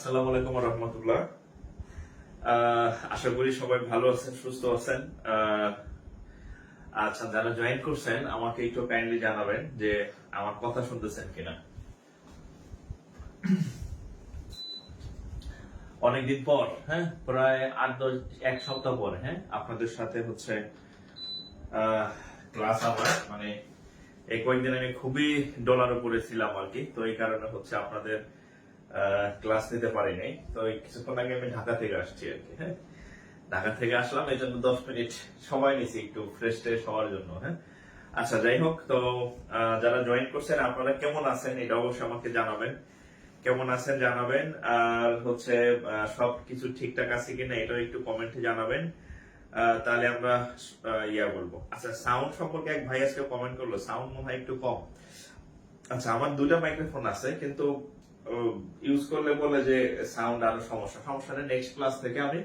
আসসালামু আলাইকুম ওয়া রাহমাতুল্লাহ। আশা করি সবাই ভালো আছেন, সুস্থ আছেন। আচ্ছা, যারা জয়েন করছেন আমাকে একটু কাইন্ডলি জানাবেন যে আমার কথা শুনতেছেন কিনা। অনেকদিন পর, হ্যাঁ, প্রায় 8-10 এক সপ্তাহ পর, হ্যাঁ, আপনাদের সাথে হচ্ছে ক্লাস আমার মানে এই কয়েকদিন আমি খুবই ডলার উপরে ছিলাম আর কি। তো এই কারণে হচ্ছে আপনাদের ক্লাস নিতে পারি নাই। তো কিছুক্ষণ আগে আমি ঢাকা থেকে আসছি আর কি। হ্যাঁ, ঢাকা থেকে আসলাম, এই জন্য 10 মিনিট সময় নিছি একটু ফ্রেশ ট্রেশ হওয়ার জন্য। হ্যাঁ, আচ্ছা, যাই হোক, তো যারা জয়েন করছেন আপনারা কেমন আছেন এটা অবশ্যই আমাকে জানাবেন। কেমন আছেন জানাবেন, আর হচ্ছে সবকিছু ঠিকঠাক আছে কিনা এটাও একটু কমেন্টে জানাবেন। তাহলে আমরা বলবো। আচ্ছা, সাউন্ড সম্পর্কে এক ভাই আজকে কমেন্ট করলো, সাউন্ড মনে হয় একটু কম। আচ্ছা, আমার দুটা মাইক্রোফোন আছে, কিন্তু ইউজ করলে বলে যে সাউন্ড আরো সমস্যা নেই। নেক্সট ক্লাস থেকে আমি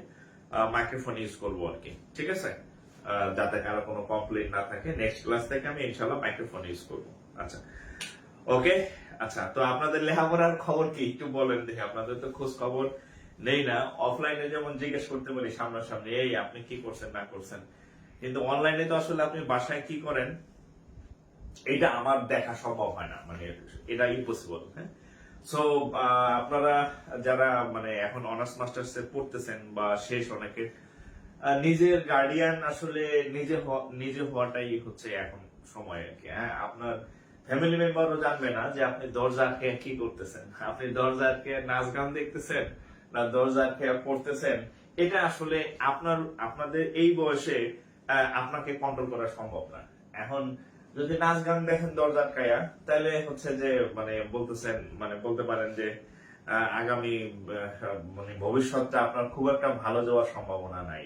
মাইক্রোফোন ইউজ করবো আর কি, ঠিক আছে? যাতে কারো কোনো কমপ্লেইন না থাকে, নেক্সট ক্লাস থেকে আমি ইনশাল্লাহ মাইক্রোফোন ইউজ করবো। আচ্ছা, ওকে। আচ্ছা, তো আপনাদের লেখাপড়ার খবর কি একটু বলেন দেখি। আপনাদের তো খোঁজ খবর নেই না। অফলাইনে যেমন জিজ্ঞেস করতে পারি সামনাসামনি, এই আপনি কি করছেন না করছেন, কিন্তু অনলাইনে তো আসলে আপনি বাসায় কি করেন এটা আমার দেখা সম্ভব হয় না, মানে এটা ইম্পসিবল। হ্যাঁ, সো আপনারা যারা মানে এখন অনার্স মাস্টার্স এ পড়তেছেন বা শেষ অনেকে, নিজের গার্ডিয়ান আসলে নিজে হওয়াটাই হচ্ছে এখন সময় আর কি। হ্যাঁ, আপনার ফ্যামিলি মেম্বারও জানবে না যে আপনি দরজা খেয়ে কি করতেছেন, আপনি দরজা খেয়ে নাচ গান দেখতেছেন না দরজা খেয়ে পড়তেছেন। এটা আসলে আপনাদের এই বয়সে আপনাকে কন্ট্রোল করা সম্ভব না। এখন যদি নাচ গান দেখেন দরজা খায়া, তাহলে হচ্ছে যে মানে বলতেছেন, মানে বলতে পারেন যে আগামী মানে ভবিষ্যৎটা আপনার খুব একটা ভালো যাওয়ার সম্ভাবনা নাই।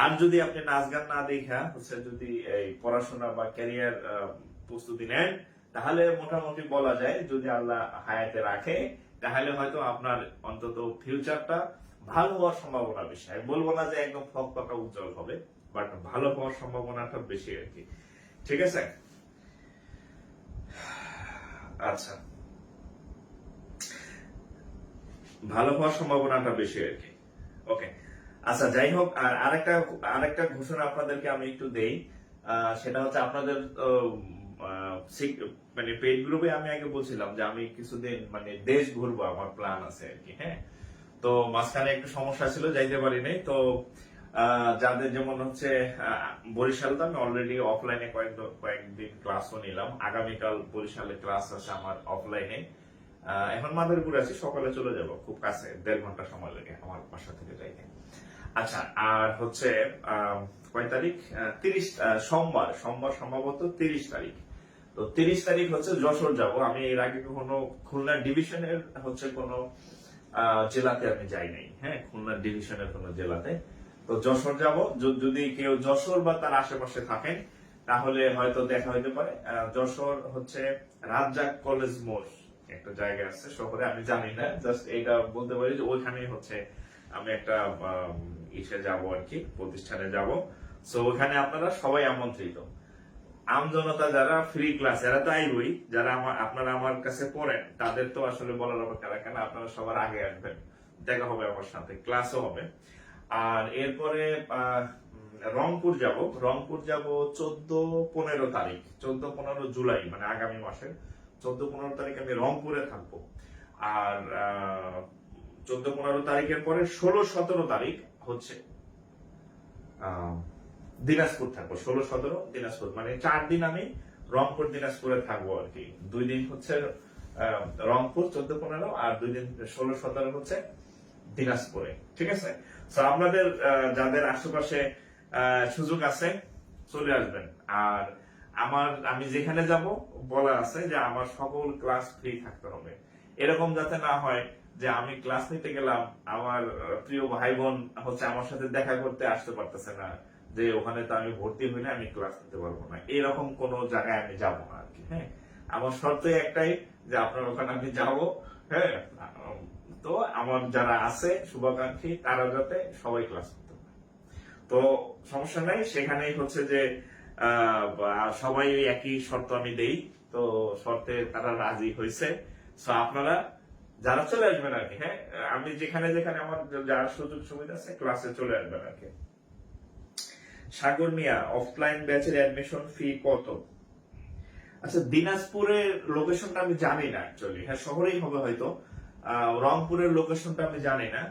আর যদি আপনি নাচ গান না দেখা হচ্ছে যদি এই পড়াশোনা বা ক্যারিয়ার প্রস্তুতি নেন, তাহলে মোটামুটি বলা যায় যদি আল্লাহ হায়াতে রাখে, তাহলে হয়তো আপনার অন্তত ফিউচারটা ভালো হওয়ার সম্ভাবনা বেশি। আমি বলবো না যে একদম ফকফকা উজ্জ্বল হবে, বাট ভালো হওয়ার সম্ভাবনাটা বেশি আর কি, ঠিক আছে? আচ্ছা, ভালো হওয়ার সম্ভাবনাটা বেশি আর কি। ওকে, আচ্ছা, যাই হোক, আর আরেকটা ঘোষণা আপনাদেরকে আমি একটু দেই। সেটা হচ্ছে আপনাদের মানে পেইড গ্রুপে আমি আগে বলছিলাম যে আমি কিছুদিন মানে দেশ ঘুরবো, আমার প্ল্যান আছে আর কি। হ্যাঁ, তো মাঝখানে একটু সমস্যা ছিল, যাইতে পারি নাই। তো যাদের যেমন হচ্ছে বরিশাল, তো আমি অলরেডি অফলাইনে কয়েকদিন ক্লাসও নিলাম। আগামীকাল বরিশালে ক্লাস আছে আমার অফলাইনে। এখন মাদারীপুর আছি, সকালে চলে যাব, খুব কাছে, 1.5 ঘন্টা সময় লাগে আমার বাসা থেকে যাইতে। আচ্ছা, আর হচ্ছে কয় তারিখ, 30 সোমবার সম্ভবত 30 তারিখ। তো 30 তারিখ হচ্ছে যশোর যাব। আমি এর আগে কখনো খুলনা ডিভিশনের হচ্ছে কোনো জেলাতে আমি যাই নাই। হ্যাঁ, খুলনা ডিভিশনের কোনো জেলাতে। তো যশোর যাব। যদি কেউ যশোর বা তার আশেপাশে থাকেন তাহলে হয়তো দেখা হইতে পারে। যশোর হচ্ছে রাজ্জাক কলেজ মোড় একটা জায়গা আছে শহরে, আমি জানি না, জাস্ট এইটা বলতে পারি যে ওইখানেই হচ্ছে আমি একটা ইসে যাব আর কি, প্রতিষ্ঠানে যাব। সো ওখানে আপনারা সবাই আমন্ত্রিত। আমজনতা যারা ফ্রি ক্লাস এরা তো আইবই, যারা আপনারা আমার কাছে পড়েন তাদের তো আসলে বলার অপেক্ষা রাখে না, আপনারা সবার আগে আসবেন, দেখা হবে আমার সাথে, ক্লাসও হবে। আর এরপরে রংপুর যাব। 14-15 তারিখ, 14-15 জুলাই, মানে আগামী মাসের 14-15 তারিখ আমি রংপুরে থাকবো। আর 14-15 তারিখের পরে 16-17 তারিখ হচ্ছে দিনাজপুর থাকবো। 16-17 দিনাজপুর, মানে 4 দিন আমি রংপুর দিনাজপুরে থাকবো আর কি। 2 দিন হচ্ছে রংপুর 14-15, আর 2 দিন 16-17 হচ্ছে দিনাজপুরে, ঠিক আছে? তো আপনাদের যাদের আশেপাশে সুযোগ আছে চলে আসবেন। আর আমি যেখানে যাব বলা আছে যে আমার সকল ক্লাস ফ্রি থাকতে হবে। এরকম যাতে না হয় যে আমি ক্লাস নিতে গেলাম, আমার প্রিয় ভাই বোন হচ্ছে আমার সাথে দেখা করতে আসতে পারতেছে না, যে ওখানে তো আমি ভর্তি হইলে আমি ক্লাস নিতে পারবো না, এরকম কোন জায়গায় আমি যাব না আর কি। হ্যাঁ, আমার শর্ত একটাই যে আপনার ওখানে আমি যাব। হ্যাঁ, তো আমার যারা আছে শুভাকাঙ্ক্ষী তারা যাতে সবাই ক্লাস করতে পারে। তো সমস্যা নাই, সেখানেই হচ্ছে যে সবাই একই শর্ত আমি দেই। তো শর্তে তারা রাজি হয়েছে। সো আপনারা যারা চলে আসবেন আর কি। হ্যাঁ, আমি যেখানে যেখানে আমার যার সুযোগ সুবিধা আছে ক্লাসে চলে আসবেন আর কি। সাগর মিয়া, অফলাইন ব্যাচের অ্যাডমিশন ফি কত? আচ্ছা, দিনাজপুরের লোকেশনটা আমি জানি না অ্যাকচুয়ালি। হ্যাঁ, শহরেই হবে হয়তো। রংপুরের লোকেশনটা আমি জানি না,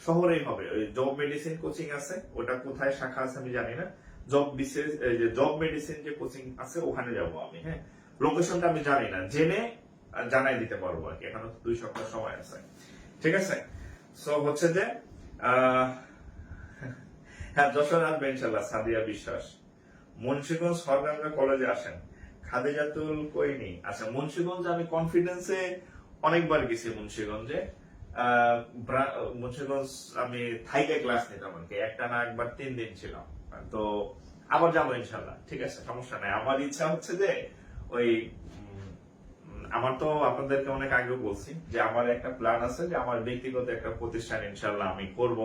শহরেই হবে। ওই জব মেডিসিন কোচিং আছে, ওটা কোথায় শাখা আছে আমি জানি না। জব বিশেষ যে জব মেডিসিন যে কোচিং আছে ওখানে যাব আমি। হ্যাঁ, লোকেশনটা আমি জানি না, জেনে জানাই দিতে পারবো আর কি। এখনো 2 সপ্তাহ সময় আছে, ঠিক আছে। সো হচ্ছে যে আহ হ্যাঁ, যশোর আসবে ইনশাল্লাহ। সাদিয়া বিশ্বাস, মুন্সিগঞ্জ সরগঙ্গা কলেজে আসেন। খাদিজাতুল কইনি, আচ্ছা মুন্সিগঞ্জ আমি কনফিডেন্সে অনেকবার গেছি মুন্সিগঞ্জে। মুন্সিগঞ্জ আমি থাইকে ক্লাস নিতাম আর কি, একটা না একবার 3 দিন ছিলাম। তো আবার যাবো ইনশাল্লাহ, ঠিক আছে, সমস্যা নাই। আমার ইচ্ছা হচ্ছে যে ওই আমার তো আপনাদেরকে অনেক আগেও বলছি যে আমার একটা প্ল্যান আছে যে আমার ব্যক্তিগত একটা প্রতিষ্ঠান ইনশাল্লাহ আমি করব।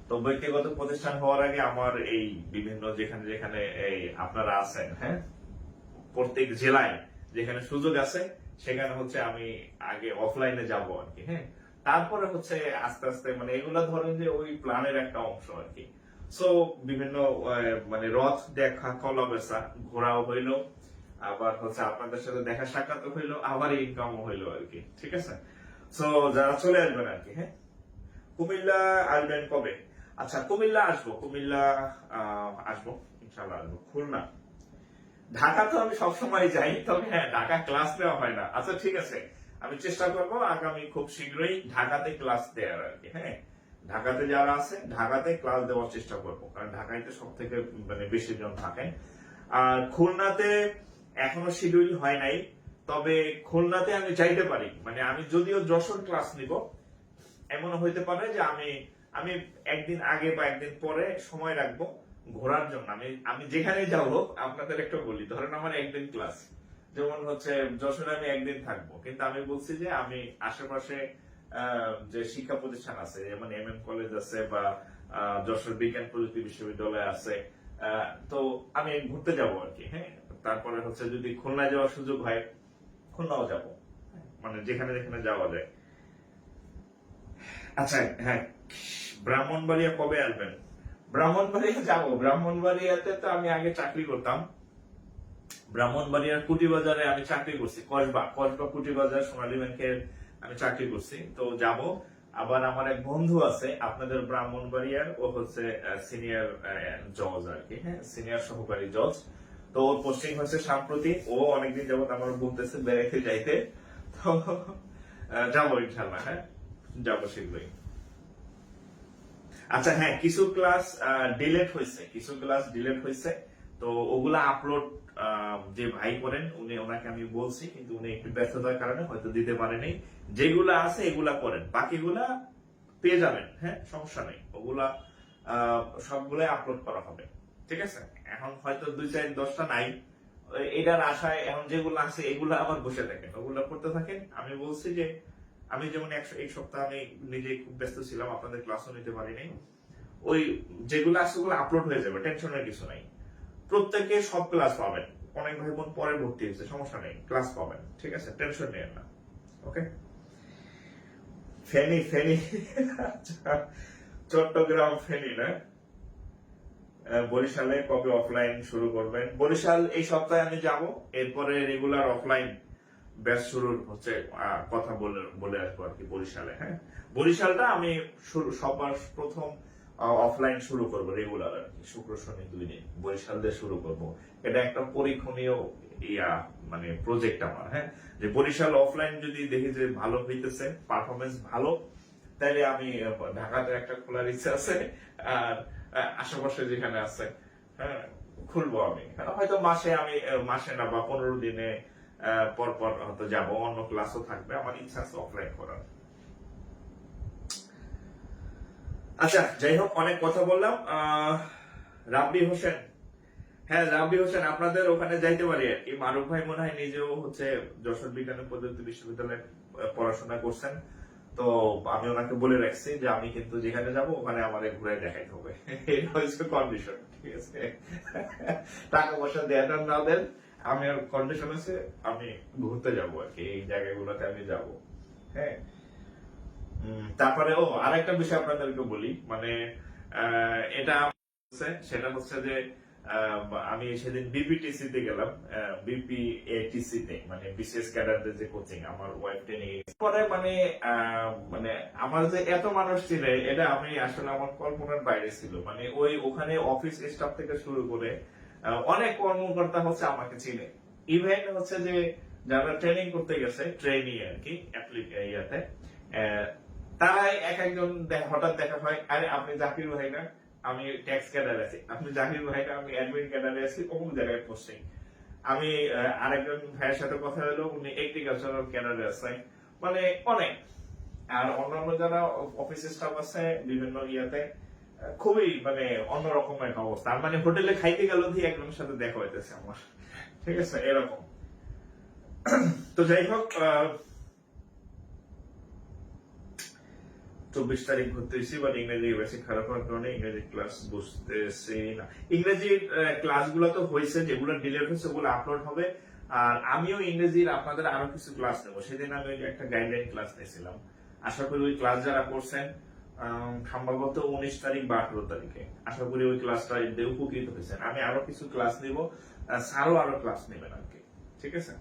তো ব্যক্তিগত প্রতিষ্ঠান হওয়ার আগে আমার এই বিভিন্ন যেখানে যেখানে এই আপনারা আছেন, হ্যাঁ, প্রত্যেক জেলায় যেখানে সুযোগ আছে সেখানে হচ্ছে আমি আগে অফলাইনে যাব আর কি। হ্যাঁ, তারপরে হচ্ছে আস্তে আস্তে মানে এগুলা ধরেন যে ওই প্ল্যানের একটা অংশ আর কি। সো বিভিন্ন মানে রথ দেখা, কলা বেচা, ঘোরাও হইলো, আবার হচ্ছে আপনাদের সাথে দেখা সাক্ষাৎ হইলো, আবার ইনকামও হইলো আর কি, ঠিক আছে। সো যারা চলে আসবেন আর কি। হ্যাঁ, কুমিল্লা আসবেন কবে? আচ্ছা, কুমিল্লা আসবো, কুমিল্লা আসবো ইনশাল্লাহ আসবো। খুলনা, ঢাকা তো আমি সবসময় যাই, তবে হ্যাঁ ঢাকা ক্লাস দেওয়া হয় না। আচ্ছা ঠিক আছে, আমি চেষ্টা করবো আগামী খুব শীঘ্রই ঢাকাতে ক্লাস দেওয়ার আর কি। হ্যাঁ, ঢাকাতে যারা আছে ঢাকাতে ক্লাস দেওয়ার চেষ্টা করবো, কারণ ঢাকায় তো সব থেকে মানে বেশি জন থাকেন। আর খুলনাতে এখনো শিডিউল হয় নাই, তবে খুলনাতে আমি যাইতে পারি। মানে আমি যদিও যশোর ক্লাস নিব, এমন হইতে পারে যে আমি আমি একদিন আগে বা একদিন পরে সময় রাখবো ঘোরার জন্য। আমি আমি যেখানে যাবো আপনাদের একটা বলি, ধরেন আমার একদিন ক্লাস, যেমন হচ্ছে যশোরে আমি একদিন থাকবো, কিন্তু আমি বলছি যে আমি আশেপাশে যে শিক্ষা প্রতিষ্ঠান আছে, যেমন MM কলেজ আছে বা যশোর বিজ্ঞান প্রযুক্তি বিশ্ববিদ্যালয় আছে, তো আমি ঘুরতে যাব আর কি। হ্যাঁ, তারপরে হচ্ছে যদি খুলনায় যাওয়ার সুযোগ হয় খুলনাও যাব, মানে যেখানে যেখানে যাওয়া যায়। আচ্ছা হ্যাঁ, ব্রাহ্মণবাড়িয়া কবে আসবেন? ব্রাহ্মণবাড়িয়া যাবো, ব্রাহ্মণবাড়িয়াতে তো আমি আগে চাকরি করতাম। ব্রাহ্মণবাড়িয়ার কুটিবাজারে আমি চাকরি করছি, কসবা কসবা কুটিবাজার সোনালী ব্যাংকের আমি চাকরি করছি, তো যাব। আবার আমার এক বন্ধু আছে আপনাদের ব্রাহ্মণবাড়িয়ার, ও হচ্ছে সিনিয়র জজ আর কি। হ্যাঁ, সিনিয়র সহকারী জজ। তো ওর পোস্টিং হচ্ছে সাম্প্রতিক, ও অনেকদিন যাবত আমার বলতেছে বেড়াইতে যাইতে। তো যাবো ইনশাল্লাহ। হ্যাঁ, যাবো শীঘ্রই। আচ্ছা হ্যাঁ, কিছু ক্লাস ডিলেট হয়েছে, কিছু ক্লাস ডিলেট হয়েছে। তো ওগুলা আপলোড যে ভাই করেন উনি, ওনাকে আমি বলছি, কিন্তু উনি একটু ব্যস্ততার কারণে হয়তো দিতে পারেনি। যেগুলা আছে এগুলা করেন, বাকিগুলা পেয়ে যাবেন। হ্যাঁ, সমস্যা নেই, ওগুলা সবগুলাই আপলোড করা হবে, ঠিক আছে। এখন হয়তো 2, 4, 10টা নাই, এটার আশায় এখন যেগুলো আছে এগুলা আবার বসে থাকেন, ওগুলা করতে থাকেন। আমি বলছি যে আমি যেমন এক সপ্তাহ আমি নিজে খুব ব্যস্ত ছিলাম, আপনাদের ক্লাসও নিতে পারিনি। ওই যেগুলো আছে ওগুলো আপলোড হয়ে যাবে, টেনশনের কিছু নাই। প্রত্যেকে সব ক্লাস পাবেন। অনেক ভাই বোন পরে ভর্তি হয়েছে, সমস্যা নেই, ক্লাস পাবেন, ঠিক আছে, টেনশন নেন না। ওকে। ফেনী, ফেনী আচ্ছা, চট্টগ্রাম ফেনী না? বরিশালে কবে অফলাইন শুরু করবেন? বরিশাল এই সপ্তাহে আমি যাব, এরপরে রেগুলার অফলাইন ব্যাচ শুরুর হচ্ছে কথা বলে বলে আসবো আর কি বরিশালে। হ্যাঁ, বরিশালটা আমি সবার প্রথম অফলাইন শুরু করবো রেগুলার আর কি, শুক্র শনি 2 দিন বরিশাল দিয়ে শুরু করব। এটা একটা পরীক্ষণীয় মানে প্রজেক্ট আমার। হ্যাঁ, যে বরিশাল অফলাইন যদি দেখি যে ভালো হইতেছে, পারফরমেন্স ভালো, তাইলে আমি ঢাকাতে একটা খোলার ইচ্ছা আছে। আর আশেপাশে যেখানে আছে, হ্যাঁ, খুলবো আমি। হয়তো মাসে না বা 15 দিনে পর পর হয়তো যাবো, অন্য ক্লাসও থাকবে, আমার ইচ্ছা আছে অফলাইন করার। আচ্ছা যাই হোক, অনেক কথা বললাম। রাব্বি হোসেন, হ্যাঁ রাব্বি হোসেন, আপনাদের ওখানে যাইতে পারি আর কি। মারুফ ভাই মনে হয় নিজেও হচ্ছে যশোর বিজ্ঞান ও প্রযুক্তি বিশ্ববিদ্যালয়ে পড়াশোনা করছেন। তো আমি ওনাকে বলে রাখছি যে আমি কিন্তু যেখানে যাব ওখানে আমার ঘুরে দেখাইতে হবে। এটা হচ্ছে কন্ডিশন, ঠিক আছে। টাকা পয়সা দেন আর না দেন, আমি আর কন্ডিশন আছে, আমি ঘুরতে যাবো আর কি, এই জায়গাগুলোতে আমি যাব। হ্যাঁ, তারপরে আরেকটা বিষয় আপনাদেরকে বলি, মানে এটা সেটা হচ্ছে যে আমি সেদিন বিপিটিসি তে গেলাম, বিপিএটিসি তে, মানে বিসিএস ক্যাডারদের যে কোচিং আমার ওয়াইফ ট্রেনিং পরে, মানে মানে আমার যে এত মানুষ চিনে এটা আমি আসলে আমার কল্পনার বাইরে ছিল। মানে ওখানে অফিস স্টাফ থেকে শুরু করে অনেক কর্মকর্তা হচ্ছে আমাকে চিনে। ইভেন হচ্ছে যে যারা ট্রেনিং করতে গেছে, ট্রেনি আর কি ইয়াতে, তারাই এক একজন হঠাৎ দেখা হয়, আরে আপনি জাকির ভাই না, আমি ট্যাক্স ক্যাডারে আছি, আপনি জাকির ভাই না, আমি অ্যাডমিন ক্যাডারে আছি, অমুক জায়গায় পোস্টিং। আমি আরেকজন ভাইয়ের সাথে কথা হলো, উনি এগ্রিকালচারাল ক্যাডারে আছেন, মানে অনেক। আর অন্যান্য যারা অফিস স্টাফ আছে বিভিন্ন ইয়াতে, খুবই মানে অন্যরকম একটা অবস্থা। আর মানে হোটেলে খাইতে গেল দিয়ে একজনের সাথে দেখা হইতেছে আমার, ঠিক আছে, এরকম। তো যাই হোক, 24 তারিখ ভর্তি হয়েছি, বাট ইংরেজি বেশি খারাপ হওয়ার কারণে ইংরেজি ক্লাস বুঝতেছি না। ইংরেজির ক্লাসগুলো তো হয়েছে, যেগুলো ডিলেট হয়েছে ওগুলো আপলোড হবে। আর আমিও ইংরেজির আপনাদের আরো কিছু ক্লাস নেবো। সেদিন আমি একটা গাইডলাইন ক্লাস নিয়েছিলাম, আশা করি ওই ক্লাস যারা করছেন সম্ভবত 19 তারিখ বা 18 তারিখে, আশা করি ওই ক্লাসটা উপকৃত হয়েছেন। আমি আরো কিছু ক্লাস নিব, স্যারও আরো ক্লাস নেবেন আর কি, ঠিক আছে।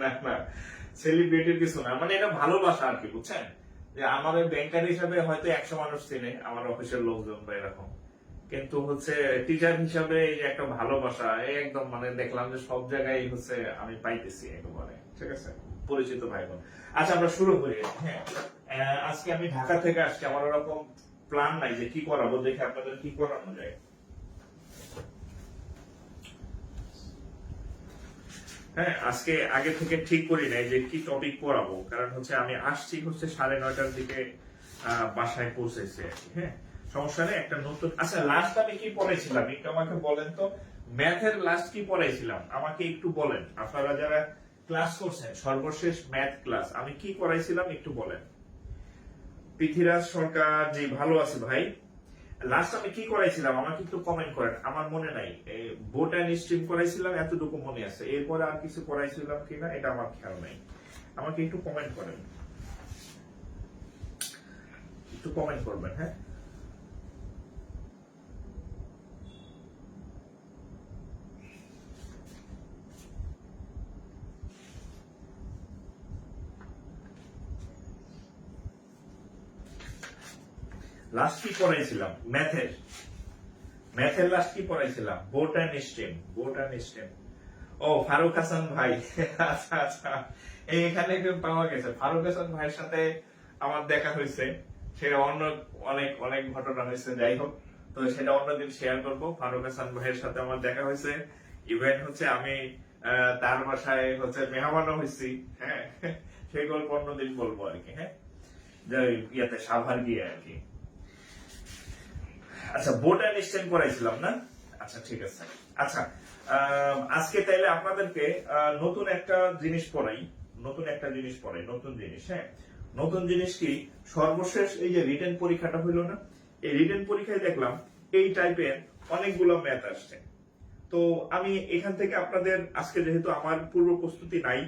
না না, সেলিব্রিটির কিছু না, মানে এটা ভালোবাসা আর কি, বুঝছেন। যে আমার ব্যাংকার হিসাবে হয়তো 100 মানুষ চেনে আমার অফিসের লোকজন বা এরকম, কিন্তু হচ্ছে টিচার হিসাবে এই যে একটা ভালোবাসা একদম, মানে দেখলাম যে সব জায়গায় হচ্ছে আমি পাইতেছি একেবারে, ঠিক আছে, পরিচিত ভাই বোন। আচ্ছা আমরা শুরু করি। হ্যাঁ, আজকে আমি ঢাকা থেকে আসছি, আমার ওরকম প্ল্যান নাই যে কি করাবো, দেখে আপনাদের কি করানো যায়। হ্যাঁ, আজকে আগে থেকে ঠিক করি নাই যে কি টপিক পড়াবো, কারণ হচ্ছে আমি আসছি হচ্ছে 9:30টার দিকে, বাসায় পৌঁছেছি আর কি। হ্যাঁ, সমস্যা নেই, একটা নতুন। আচ্ছা, লাস্ট আমি কি পড়াইছিলাম একটু আমাকে বলেন তো, ম্যাথের লাস্ট কি পড়াইছিলাম আমাকে একটু বলেন। আপনারা যারা ক্লাস করছেন, সর্বশেষ ম্যাথ ক্লাস আমি কি করাইছিলাম একটু বলেন। পৃথ্বীরাজ সরকার, জি ভালো আছে ভাই। লাস্ট আমি কি করাইছিলাম আমাকে একটু কমেন্ট করেন, আমার মনে নাই। বোট অ্যান্ড স্ট্রিম করাইছিলাম, এতটুকু মনে আছে, এরপরে আর কিছু করাইছিলাম কিনা এটা আমার খেয়াল নাই। আমাকে একটু কমেন্ট করেন, একটু কমেন্ট করবেন। হ্যাঁ, লাস্ট কি পড়াইছিলাম ম্যাথের, লাস্ট কি পড়াইছিলাম, বোট অ্যান্ড স্ট্রিম, ও ফারুক হাসান ভাই। আচ্ছা আচ্ছা, এখানে পাওয়া গেছে, ফারুক হাসান ভাইয়ের সাথে আমার দেখা হয়েছে, সেটা অন্য অনেক অনেক ঘটনা হয়েছে, যাই হোক, তো সেটা অন্যদিন শেয়ার করবো। ফারুক হাসান ভাইয়ের সাথে আমার দেখা হয়েছে, ইভেন হচ্ছে আমি তার বাসায় হচ্ছে মেহমানও হয়েছি। হ্যাঁ, সেই গল্প অন্যদিন বলবো আর কি। হ্যাঁ, যে ইয়াতে সাভার গিয়ে আর কি। আচ্ছা, বোট অ্যান্ড স্ট্রিম করাইছিলাম না, আচ্ছা ঠিক আছে। আচ্ছা, আজকে তাইলে আপনাদেরকে নতুন একটা জিনিস পড়াই, নতুন জিনিস। হ্যাঁ, নতুন জিনিস কি, সর্বশেষ এই যে রিটেন পরীক্ষাটা হইলো না, এই রিটেন পরীক্ষায় দেখলাম এই টাইপের অনেকগুলো ম্যাথ আসছে। তো আমি এখান থেকে আপনাদের আজকে, যেহেতু আমার পূর্ব প্রস্তুতি নাই,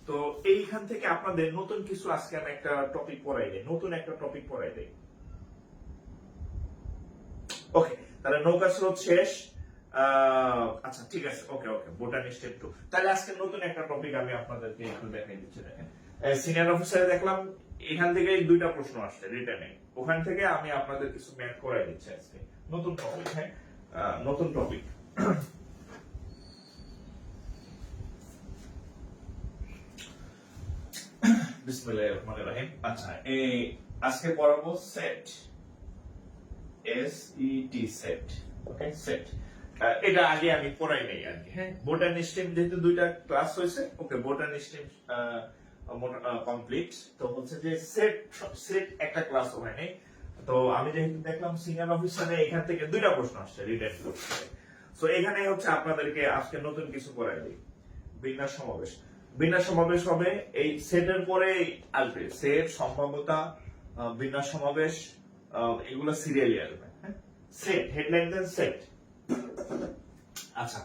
তো এইখান থেকে আপনাদের নতুন কিছু আজকে আমি একটা টপিক পড়াই দেই, ওকে, তাহলে নৌকা স্রোত শেষ। আচ্ছা ঠিক আছে, ওকে ওকে, বোটানি স্টেপ 2। তাহলে আজকে নতুন একটা টপিক আমি আপনাদেরকে একটু দেখাই দিচ্ছি। দেখেন, সিনিয়র অফিসারে দেখলাম এখান থেকে 2টা প্রশ্ন আসছে রিটেনে, ওখান থেকে আমি আপনাদের কিছু ম্যাথ করাই দিচ্ছি আজকে, নতুন টপিক। হ্যাঁ, নতুন টপিক। বিসমিল্লাহির রহমানির রহিম। আচ্ছা, এই আজকে পড়াবো সেট, সেট, ওকে, সেট। এটা আগে আমি পড়াই নাই আর কি। হ্যাঁ, বোটান স্ট্রিম যেহেতু 2টা ক্লাস হয়েছে, ওকে, বোটান স্ট্রিম কমপ্লিট। তো হচ্ছে যে সেট একটা ক্লাস হয় নাই। তো আমি যেহেতু দেখলাম সিনিয়র অফিসারে এখান থেকে 2টা প্রশ্ন আসছে রিটেন করতে, সো এখানে হচ্ছে আপনাদেরকে আজকে নতুন কিছু করাই দিই। বিন্যাস সমাবেশ হবে, এই সেটের পরে আসবে সেট, সম্ভাব্যতা, বিন্যাস সমাবেশ, এগুলো সিরিয়ালি আসবে। হ্যাঁ, সেট, হেডলাইন দেন সেট। আচ্ছা,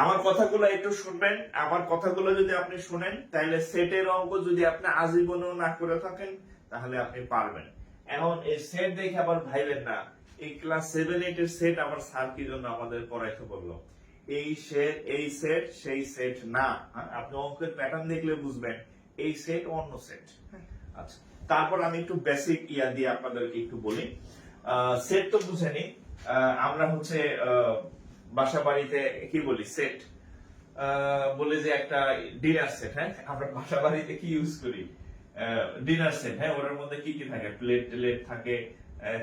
আমার কথাগুলো একটু শুনবেন। আমার কথাগুলো যদি আপনি শুনেন তাহলে সেটের অঙ্ক যদি আপনি আজীবনও না করে থাকেন তাহলে আপনি পারবেন। এখন এই সেট দেখে আবার ভাইবেন না এই ক্লাস 7-8 এর সেট আবার স্যার কি জন্য আমাদের পড়াইতে বললো। এই সেট সেই সেট না। আপনি অঙ্কের প্যাটার্ন দেখলে বুঝবেন এই সেট অন্য সেট। আচ্ছা, তারপর আমি একটু বেসিক ইয়া দিয়ে আপনাদেরকে একটু বলি। সেট তো বুঝেনি। আমরা হচ্ছে বাসা বাড়িতে কি বলি সেট বলে যে একটা ডিনার সেট। হ্যাঁ, আমরা বাসা বাড়িতে কি ইউজ করি ডিনার সেট। হ্যাঁ, ওটার মধ্যে কি কি থাকে প্লেট থাকে,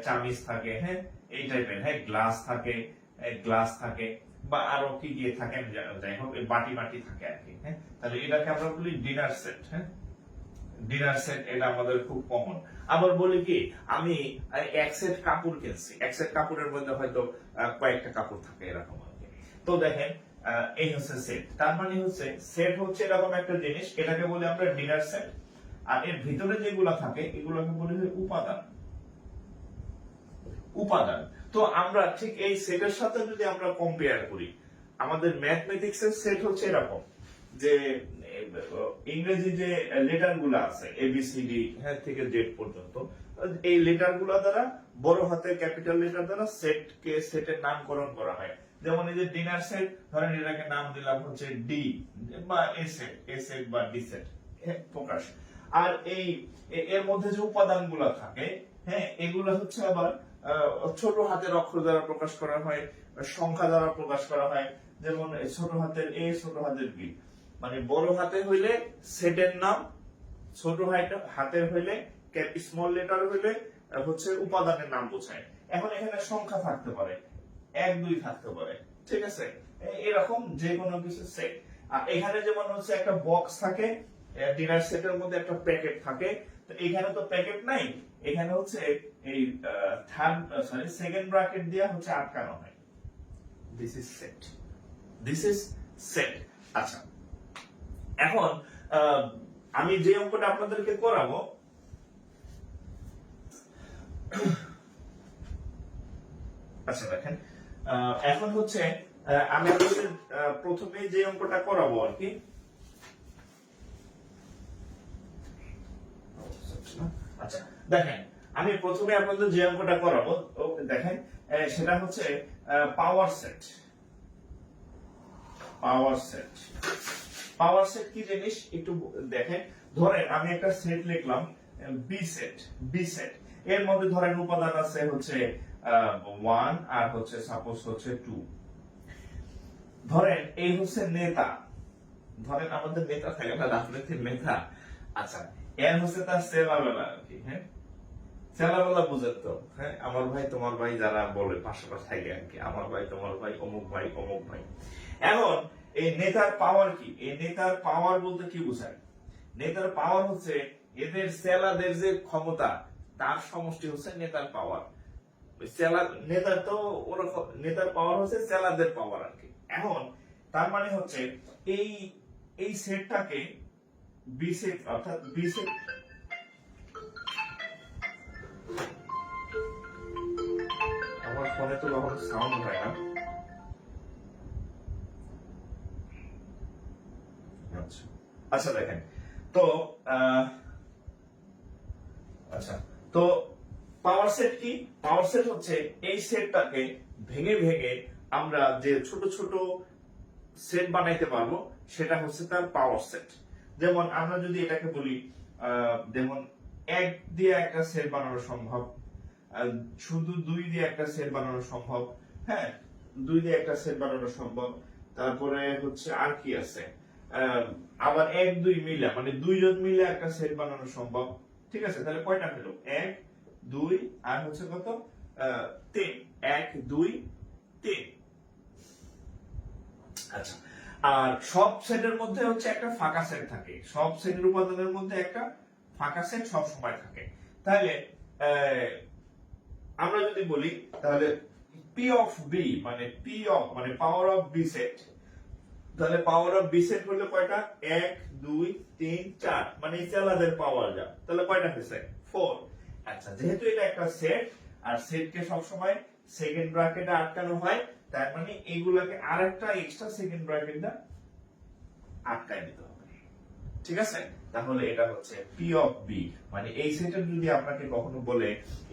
চামিচ থাকে, হ্যাঁ এই টাইপের, হ্যাঁ গ্লাস থাকে বা আরো কি কি থাকে যাই হোক বাটি থাকে আর কি। হ্যাঁ, তাহলে এটাকে আমরা বলি ডিনার সেট। হ্যাঁ, ডিনার সেট এটা আমাদের খুব কমন। আবার বলি কি আমি এক সেট কাপড় কিনছি, এক সেট কাপড়ের মধ্যে হয়তো কয়েকটা কাপড় থাকে এরকম আর কি। তো দেখেন এই হচ্ছে সেট। তার মানে হচ্ছে সেট হচ্ছে এরকম একটা জিনিস, এটাকে বলি আমরা ডিনার সেট। আর এর ভিতরে যেগুলো থাকে এগুলোকে বলি উপাদান। তো আমরা ঠিক এই সেটের সাথে যদি আমরা কম্পেয়ার করি, আমাদের ম্যাথমেটিক্স এর সেট হচ্ছে এরকম যে ইংরেজি যে লেটার গুলো আছে এবিসিডি হ্যাঁ থেকে জেড পর্যন্ত, এই লেটার গুলা দ্বারা বড় হাতের ক্যাপিটাল লেটার দ্বারা সেটের নামকরণ করা হয়। যেমন এই যে ডিনার সেট, ধরেন এটাকে নাম দিলাম হচ্ছে ডি বা এ সেট বা ডি সেট প্রকাশ। আর এই এর মধ্যে যে উপাদান গুলা থাকে, হ্যাঁ এগুলো হচ্ছে আবার ছোট হাতের অক্ষর দ্বারা প্রকাশ করা হয়, সংখ্যা দ্বারা প্রকাশ করা হয়। যেমন ছোট হাতের এ, ছোট হাতের বি, মানে বড় হাতে হইলে সেটের নাম, ছোট হাতের হইলে স্মল লেটার হইলে হচ্ছে উপাদানের নাম বোঝায়। এখন এখানে সংখ্যা থাকতে পারে, 1 2 থাকতে পারে, ঠিক আছে, এরকম যে কোনো কিছু সেট। আর এখানে যেমন হচ্ছে একটা বক্স থাকে, ডিনার সেটের মধ্যে একটা প্যাকেট থাকে, তো এখানে তো প্যাকেট নাই, এখানে হচ্ছে এই সেকেন্ড ব্র্যাকেট দিয়ে হচ্ছে আটকানো হয়। This is set. আচ্ছা, এখন আমি যে অঙ্কটা আপনাদেরকে করাবো, আচ্ছা দেখেন এখন হচ্ছে আমি আপনাদের প্রথমে যে অঙ্কটা করাবো আর কি। আচ্ছা দেখেন, আমি প্রথমে আপনাদের যে অঙ্কটা করাবো দেখেন সেটা হচ্ছে পাওয়ার সেট। পাওয়ার সেট কি জিনিস একটু দেখেন। ধরেন আমি একটা সেট লিখলাম বি সেট, এর মধ্যে ধরেন উপাদান আছে হচ্ছে 1 আর হচ্ছে সাপোজ হচ্ছে 2। ধরেন এই হচ্ছে নেতা, ধরেন আমাদের নেতা থাকে না রাজনীতির নেতা। আচ্ছা, এর হচ্ছে তার সেলাবেলা আর কি। হ্যাঁ, সেলাবেলা বুঝেন তো, হ্যাঁ আমার ভাই তোমার ভাই যারা বলে পাশাপাশি থাকে আর কি, আমার ভাই তোমার ভাই অমুক ভাই অমুক ভাই। এখন এই নেতার পাওয়ার কি? এই নেতার পাওয়ার বলতে কি বোঝায়? নেতার পাওয়ার হচ্ছে এদের সেলাদের যে ক্ষমতা তার সমষ্টি হচ্ছে নেতার পাওয়ার। নেতার তো ওরকম, নেতার পাওয়ার হচ্ছে সেলাদের পাওয়ার আর কি। এখন তার মানে হচ্ছে এই সেটটাকে বি সেট, অর্থাৎ বি সেট, আমার ফোনে তো কখনো সাউন্ড হয় না। আচ্ছা দেখেন তো আচ্ছা তো পাওয়ার সেট কি? পাওয়ার সেট হচ্ছে এই সেটটাকে ভেঙে আমরা যে ছোট ছোট সেট বানাইতে পারবো সেটা হচ্ছে তার পাওয়ার সেট। যেমন আমরা যদি এটাকে বলি যেমন 1 দিয়ে একটা সেট বানানো সম্ভব, শুধু 2 দিয়ে একটা সেট বানানো সম্ভব, হ্যাঁ 2 দিয়ে একটা সেট বানানো সম্ভব। তারপরে হচ্ছে আর কি আছে, আবার 1 2 মিলে মানে 2 জন মিলে একটা সেট বানানো সম্ভব। ঠিক আছে, তাহলে কয়টা হলো? 1 2 আর হচ্ছে কত 3, 1 2 3। আচ্ছা, আর সব সেটের মধ্যে হচ্ছে একটা ফাঁকা সেট থাকে, সব সেটের উপাদানের মধ্যে একটা ফাঁকা সেট সব সময় থাকে। তাহলে আমরা যদি বলি তাহলে পি অফ বি মানে পাওয়ার অফ বি সেট, তাহলে পাওয়ার অফ বি সেট হলো কয়টা? 1 2 3 4, মানে সেলাদের পাওয়ার যা, তাহলে কয়টা হয়েছে? 4। আচ্ছা, যেহেতু এটা একটা সেট আর সেটকে সব সময় সেকেন্ড ব্র্যাকেটে আটকানো হয়, তার মানে এইগুলাকে আরেকটা এক্সট্রা সেকেন্ড ব্র্যাকেট দা আটকায় দিতে হবে, ঠিক আছে? তাহলে এটা হচ্ছে পি অফ বি, মানে এই সেটের যদি আপনাকে কখনো বলে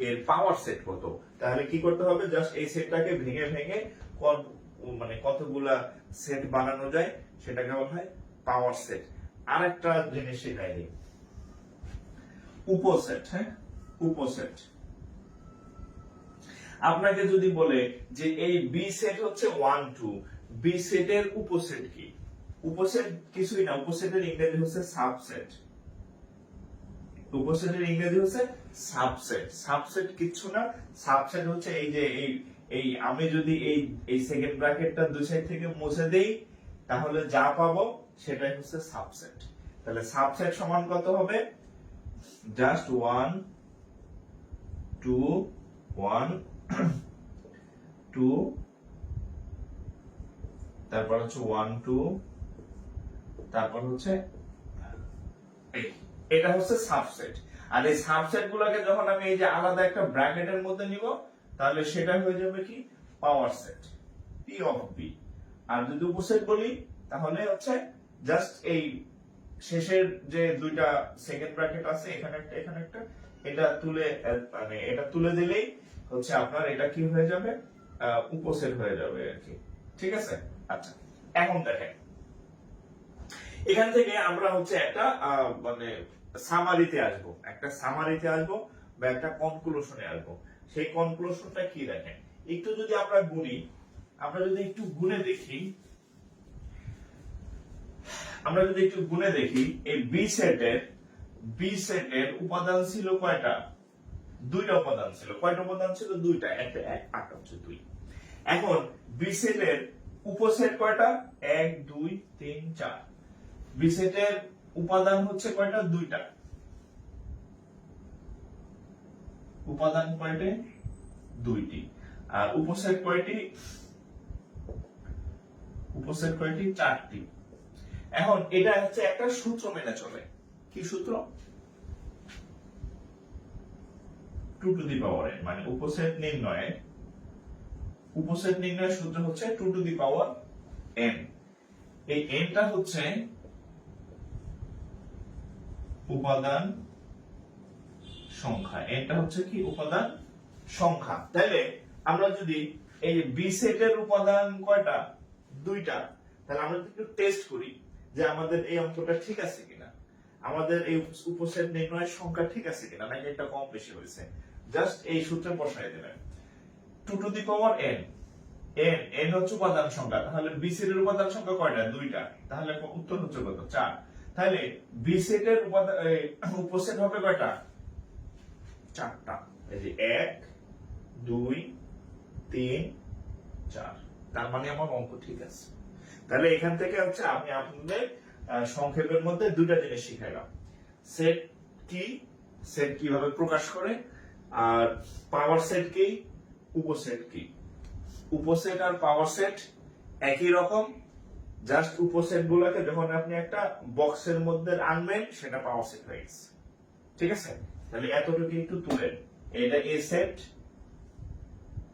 এর পাওয়ার সেট কত, তাহলে কি করতে হবে? জাস্ট এই সেটটাকে ভেঙে ভেঙে মানে কতগুলা সেট বানানো যায় সেটাকে বলা হয় পাওয়ার সেট। আরেকটা জিনিস শেখাই দিই, উপসেট। হ্যাঁ, উপসেট। আপনাকে যদি বলে যে এই বি সেট হচ্ছে 1 2, বি সেটের উপসেট কি? উপসেট কিছুই না, উপসেটের ইংরেজি হচ্ছে সাবসেট। উপসেটের ইংরেজি হচ্ছে সাবসেট। সাবসেট কিছু না, সাবসেট হচ্ছে এই যে এই আমি যদি এই সেকেন্ড ব্র্যাকেটটা দুই সাইড থেকে মুছে দেই তাহলে যা পাবো সেটাই হচ্ছে সাবসেট। তাহলে সাবসেট সমান কত হবে? জাস্ট 1 2 1 2, তারপর হচ্ছে 1 2, তারপর হচ্ছে এটা হচ্ছে সাবসেট। আর এই সাবসেট গুলোকে যখন আমি এই যে আলাদা একটা ব্র্যাকেটের মধ্যে নিব তাহলে সেটা হয়ে যাবে কি? Power set, P of B. আর যদি উপসেট বলি তাহলে হচ্ছে জাস্ট এই শেষের যে দুইটা সেকেন্ড ব্র্যাকেট আছে, এখানে একটা এখানে একটা, এটা তুলে মানে এটা তুলে দিলেই হচ্ছে আপনার এটা কি হয়ে যাবে? উপসেট হয়ে যাবে আর কি, ঠিক আছে? আচ্ছা, এখন দেখেন এখান থেকে আমরা হচ্ছে একটা মানে সামারিতে আসবো, একটা সামারিতে আসবো বা একটা কনক্লুশনে আসবো। সেই কনক্লুশনটা কি দেখেন, একটু যদি আমরা গুনি, আমরা যদি একটু গুনে দেখি, আমরা যদি একটু গুনে দেখি এই বি সেটের উপাদান ছিল কয়টা? দুইটা উপাদান ছিল। কয়টা উপাদান ছিল? দুইটা, একটা 1 আর হচ্ছে 2। এখন বি সেটের উপসেট কয়টা? 1 2 3 4। বি সেটের উপাদান হচ্ছে কয়টা? দুইটা। উপাদান কয়টি? দুইটি। আর উপসেট কয়টি? উপসেট কয়টি? চারটি। এখন এটা হচ্ছে একটা সূত্র মেনে চলে। কি সূত্র? 2 টু দি পাওয়ার n, মানে উপসেট নির্ণয়ের সূত্র হচ্ছে 2 টু দি পাওয়ার n। এই n টা হচ্ছে উপাদান সংখ্যা। এটা হচ্ছে কি? উপাদান সংখ্যা। তাহলে আমরা যদি এই বি সেটের উপাদান কয়টা? দুইটা, তাহলে আমরা একটু টেস্ট করি যে আমাদের এই অঙ্কটা ঠিক আছে কিনা, আমাদের এই উপসেট নির্ণয়ের সংখ্যা ঠিক আছে কিনা, নাকি এটা কম বেশি হয়েছে। জাস্ট এই সূত্রে বসাই দেবেন 2 to the power n। n হচ্ছে উপাদান সংখ্যা, তাহলে বি সেটের উপাদান সংখ্যা কয়টা? দুইটা, তাহলে উত্তর হচ্ছে কত? 4। তাহলে বি সেটের উপসেট হবে কয়টা? 4টা। এই যে 1 2 3 4, তার মানে আমার অঙ্ক ঠিক আছে। তাহলে এখান থেকে হচ্ছে আমি আপনাদের সংক্ষেপের মধ্যে দুইটা জিনিস শিখাইলাম, সেট কি, সেট কিভাবে প্রকাশ করে, আর পাওয়ার সেট কি, উপসেট কি। উপসেট আর পাওয়ার সেট একই রকম, জাস্ট উপসেট গুলোকে যখন আপনি একটা বক্সের মধ্যে আনবেন সেটা পাওয়ার সেট হয়ে গেছে, ঠিক আছে? তাহলে এতটুকু একটু তুলেন, এটা এ সেট,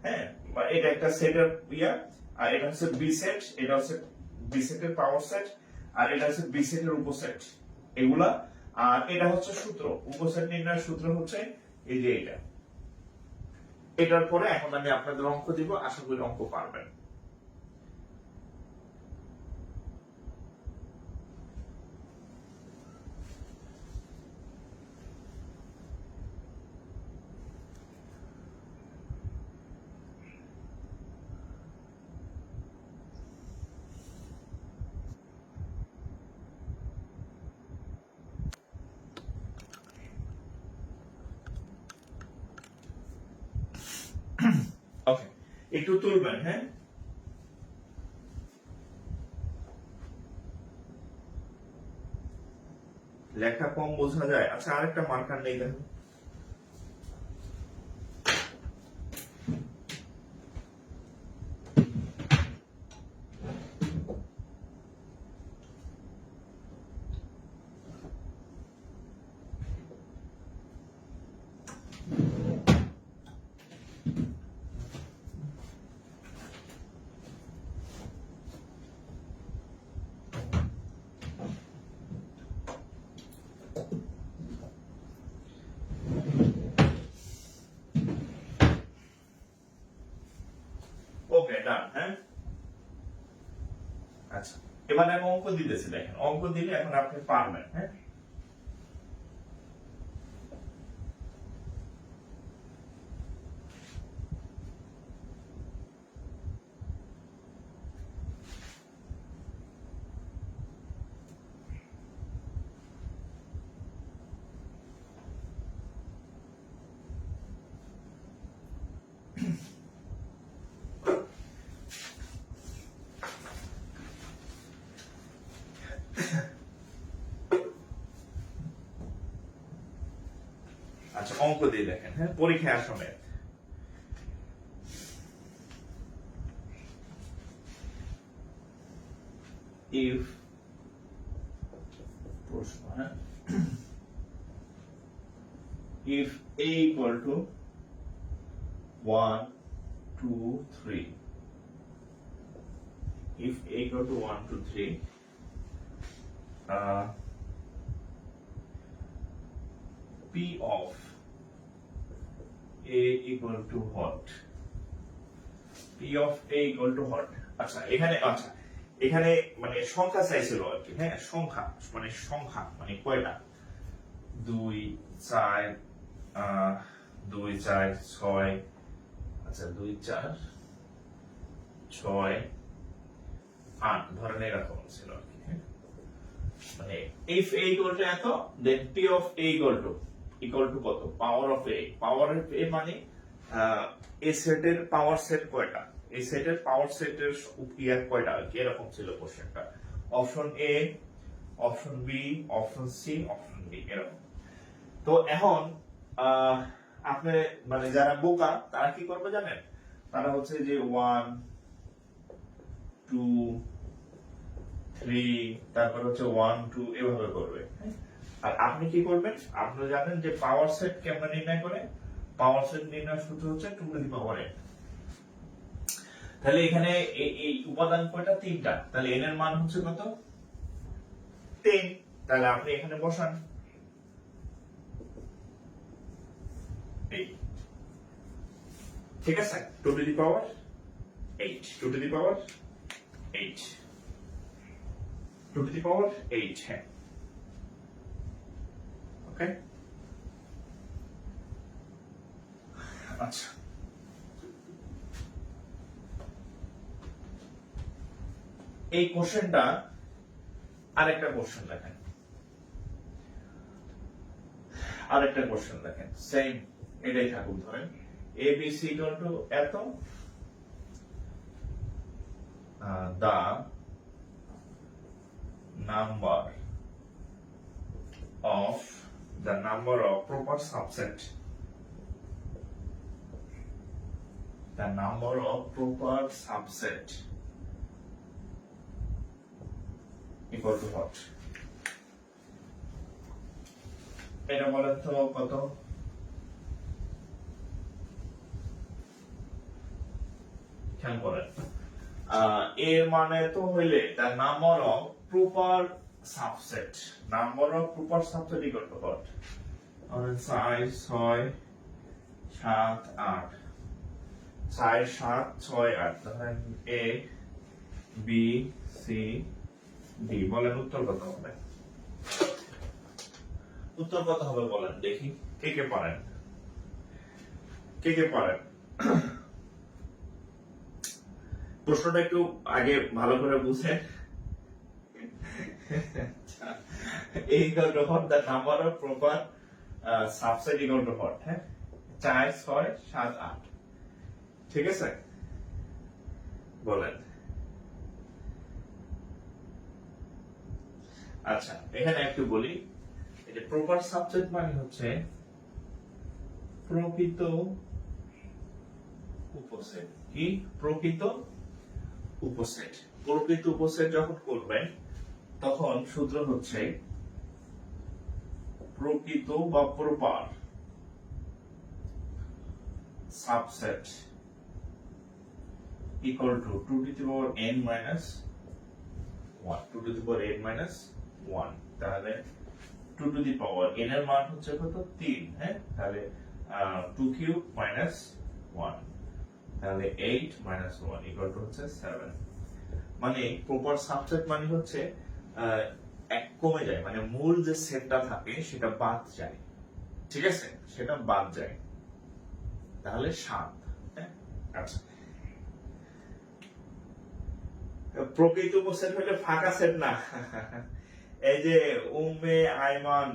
হ্যাঁ, বা এটা একটা সেটের ইয়া, আর এটা হচ্ছে বি সেট, এটা হচ্ছে বি সেটের পাওয়ার সেট, আর এটা হচ্ছে বি সেটের উপসেট, এগুলা। আর এটা হচ্ছে সূত্র, উপসেট নির্ণয়ের সূত্র হচ্ছে এই যে এটা। এটার পরে এখন আমি আপনাদের অঙ্ক দিব, আশা করি অঙ্ক পারবেন। ওকে, একটু তুলবেন, হ্যাঁ। লেখা কম বোঝা যায়। আচ্ছা, আরেকটা মার্কার নেই দেখো। ওকে ডান। হ্যাঁ, আচ্ছা এবার আমি অঙ্ক দিতেছি, দেখেন অঙ্ক দিলে এখন আপনি পারবেন। হ্যাঁ, আচ্ছা অঙ্ক দিয়ে দেখেন। হ্যাঁ, পরীক্ষায় আসবে। if প্রশ্ন, হ্যাঁ, if a equal to 1 2 3, if a equal to 1 2 3, p of a equal to what? p of a equal to what? আচ্ছা এখানে মানে সংখ্যা চাইছিল আর কি। হ্যাঁ, সংখ্যা মানে কয়টা? 2 4 2 4 6, আচ্ছা 2 4 6 8 ধরেন এরকম ছিল আর কি। হ্যাঁ, মানে if a equal to এত, then p of a equal to কত? পাওয়ার অফ a মানে এই সেটের পাওয়ার সেট কয়টা, এই সেটের পাওয়ার সেটের ইয়ার কয়টা আর কি, এরকম ছিল কোশ্চেনটা। Option A, option B, option C, option D, এরকম। তো এখন আপনি মানে যারা বোকা তারা কি করবে জানেন? তারা হচ্ছে যে 1 2 3, তারপর হচ্ছে 1 2 এভাবে করবে। আর আপনি কি করবেন? আপনি জানেন যে পাওয়ার সেট কেমনে নির্ণয় করে? পাওয়ার সেট নির্ণয় সূত্র হচ্ছে 2 টু দি পাওয়ার n। তাহলে এখানে এই উপাদান কয়টা? 3টা। তাহলে n এর মান হচ্ছে কত? 10। তাহলে আপনি এখানে বসান 8। ঠিক আছে, 2 to the power 8, 2 to the power 8, 2 to the power 8। হ্যাঁ, ওকে। আচ্ছা এই কোশ্চেনটা আরেকটা কোশ্চেন দেখেন, সেম এটাই থাকুক। ধরেন a b c equal to এত, the number of proper subset, equal to what? এটা বলেন তো কত? খেয়াল করেন, এর মানে তো হইলে the number of proper subset equal to what? 4 6 7 8, 4 7 6 8, ধরেন a b c d। বলেন উত্তর কত হবে? উত্তর কত হবে বলেন দেখি, কে কে পারেন? প্রশ্নটা একটু আগে ভালো করে বুঝেন। এই রকম the number of proper subset equal to what? হ্যাঁ, 4 6 7 8। ঠিক আছে, বলেন। আচ্ছা এখানে একটু বলি, এই যে প্রপার সাবসেট মানে হচ্ছে প্রকৃত উপসেট। কি? প্রকৃত উপসেট যখন করবেন তখন সূত্র হচ্ছে প্রকৃত বা proper subset equal to 2 to the power n minus 1, 2 to the power n minus 1। তাহলে 2 to the power n এর মান হচ্ছে কত? 3। হ্যাঁ, তাহলে 2 কিউব minus 1, তাহলে 8 মাইনাস 1 ইকুয়াল টু হচ্ছে 7। মানে প্রপার সাবসেট মানে হচ্ছে এক কমে যায়, মানে মূল যে সেটটা থাকে সেটা বাদ যায়, ঠিক আছে, সেটা বাদ যায়, তাহলে 7। আচ্ছা, প্রকৃত উপসেট হলে ফাঁকা সেট না। এই যে উম্মে আইমান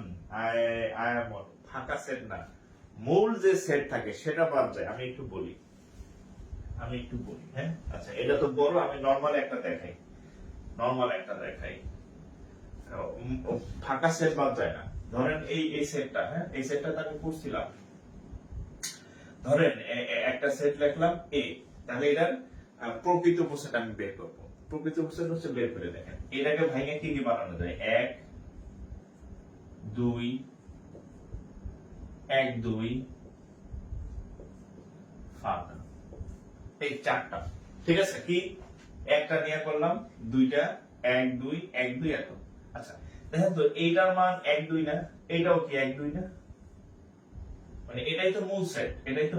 আয়ামন ফাঁকা সেট না, মূল যে সেট থাকে সেটা বাদ যায়। আমি একটু বলি, হ্যাঁ। আচ্ছা, এটা তো বড়, আমি নরমাল একটা দেখাই, ফাঁকা সেট বাদ যায় না। ধরেন এই সেটটা, হ্যাঁ, এই সেটটা আমি করছিলাম, ধরেন একটা সেট লিখলাম এ, তাহলে এটার প্রকৃত উপসেট আমি বের করব। প্রকৃত উপসেট হচ্ছে, বের করে দেখেন, এটাকে ভাঙে কি কি বানানো যায়, 1 2 1 2 ফাঁকা, এই চারটা, ঠিক আছে। কি একটা নিয়ে করলাম, দুইটা 1 2 1 2 এত। আচ্ছা, দেখেন তো এইটার মান 1 2 না, এইটাও কি 1 2 না, মানে এটাই তো মূল সেট, এটাই তো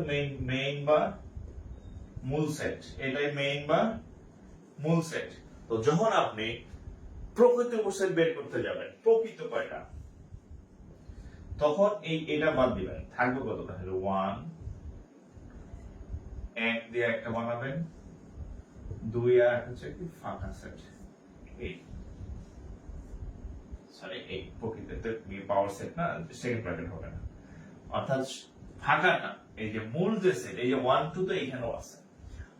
মেইন বা মূল সেট, এটাই মেইন বা মূল সেট। তো যখন আপনি প্রকৃত উপসেট বের করতে যাবেন, প্রকৃত কয়টা, তখন এটা বাদ দিবেন, থাকবে কত, তাহলে 1 1 দিয়ে একটা বানাবেন, 2 আর হচ্ছে কি ফাঁকা সেট, এই সরি এই প্রকৃতিতে পাওয়ার সেট না, সেকেন্ড ব্র্যাকেট হবে না, অর্থাৎ ফাঁকাটা, এই যে মূল যে সেট, এই যে 1 2 তো এখানেও আছে,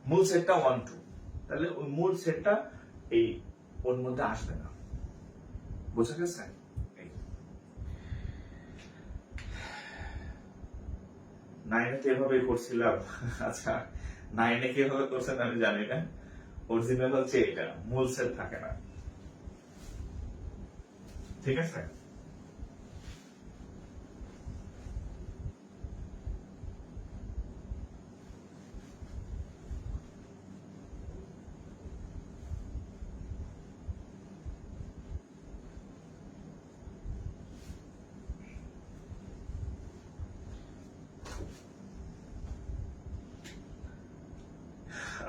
মূল সেটটা 1 2, তাহলে ওই মূল সেটটা এই ওর মধ্যে আসবে না, বুঝা গেছে। নাইনে তো এভাবেই করছিলাম। আচ্ছা, নাইনে কিভাবে করছেন আমি জানি না, অরিজিনাল হচ্ছে এটা, মূল সেট থাকে না, ঠিক আছে।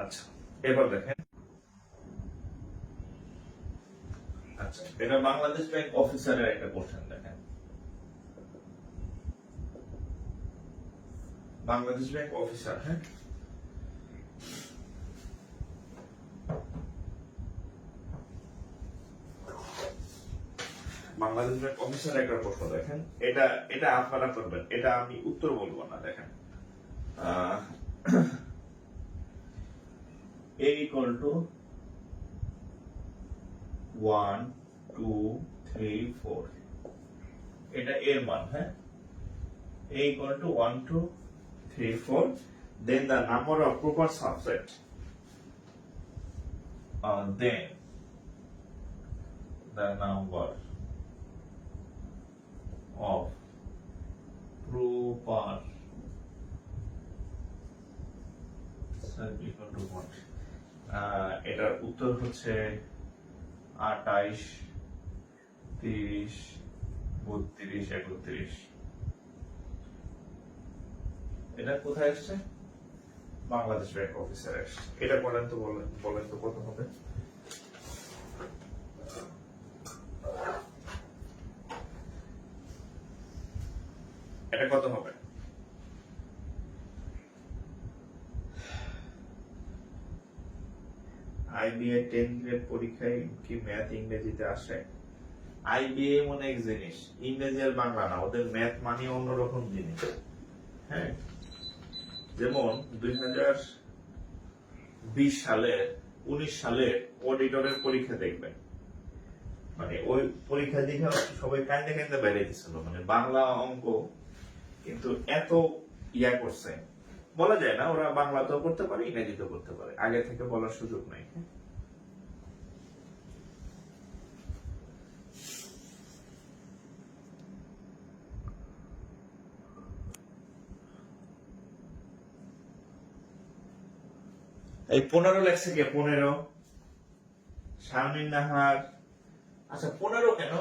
আচ্ছা, এবার দেখেন, আচ্ছা, এটা বাংলাদেশ ব্যাংক অফিসারের একটা কোশ্চেন, দেখেন, বাংলাদেশ ব্যাংক অফিসার, হ্যাঁ, বাংলাদেশ ব্যাংক অফিসার একটা প্রশ্ন, দেখেন, এটা এটা আপনারা করবেন, এটা আমি উত্তর বলবো না, দেখেন, a equal to 1 2 3 4, এটা এর মান, হ্যাঁ, a equal to 1 2 3 4, then the number of proper subset, then the number of proper set equal to what, এটার উত্তর হচ্ছে 28 30 32 31। এটা কোথায় আসছে, বাংলাদেশ ব্যাংক অফিসার আসছে। এটা বলেন তো, বলেন তো কত হবে, এটা কত হবে, আইবিএ 10 গ্রেড পরীক্ষায় কি ম্যাথ ইংরেজিতে আসে? আইবিএ মনে এক জিনিস, ইংরেজি আর বাংলা না, ওদের ম্যাথ মানে অন্যরকম জিনিস, হ্যাঁ। যেমন 2020 সালের 19 সালের অডিটরের পরীক্ষা দেখবেন, মানে ওই পরীক্ষা দেখে সবাই কান্দে কান্দে বেরিয়ে দিছিল, মানে বাংলা অঙ্ক কিন্তু এত ইয়া করছে, বলা যায় না, ওরা বাংলাতেও করতে পারে ইংরেজিতেও করতে পারে, আগে থেকে বলার সুযোগ নাই। এই 15 লেখছে কে, 15 শারমিন নাহার। আচ্ছা, 15 কেন,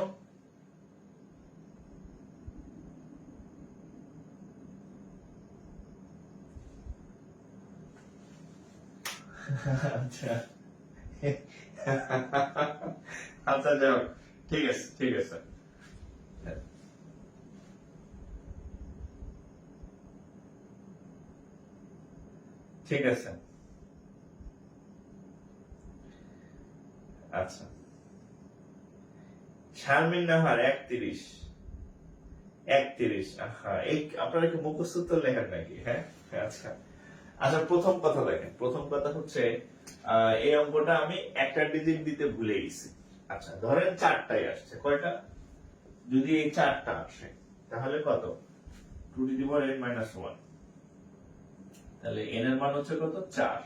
আচ্ছা আচ্ছা যাও, ঠিক আছে ঠিক আছে। ঠিক আছে আচ্ছা। শারমিন নাহার 31, 31। এই আপনারা কি মুখস্থ তো লেখেন নাকি? হ্যাঁ আচ্ছা আচ্ছা। প্রথম কথা দেখেন, প্রথম কথা হচ্ছে এই অঙ্কটা আমি একটা ডিজিট দিতে ভুলে গেছি। আচ্ছা ধরেন চারটাই আসছে, কয়টা? যদি এই চারটা আসে তাহলে কত? 2n-1, তাহলে n এর মান হচ্ছে কত? 4।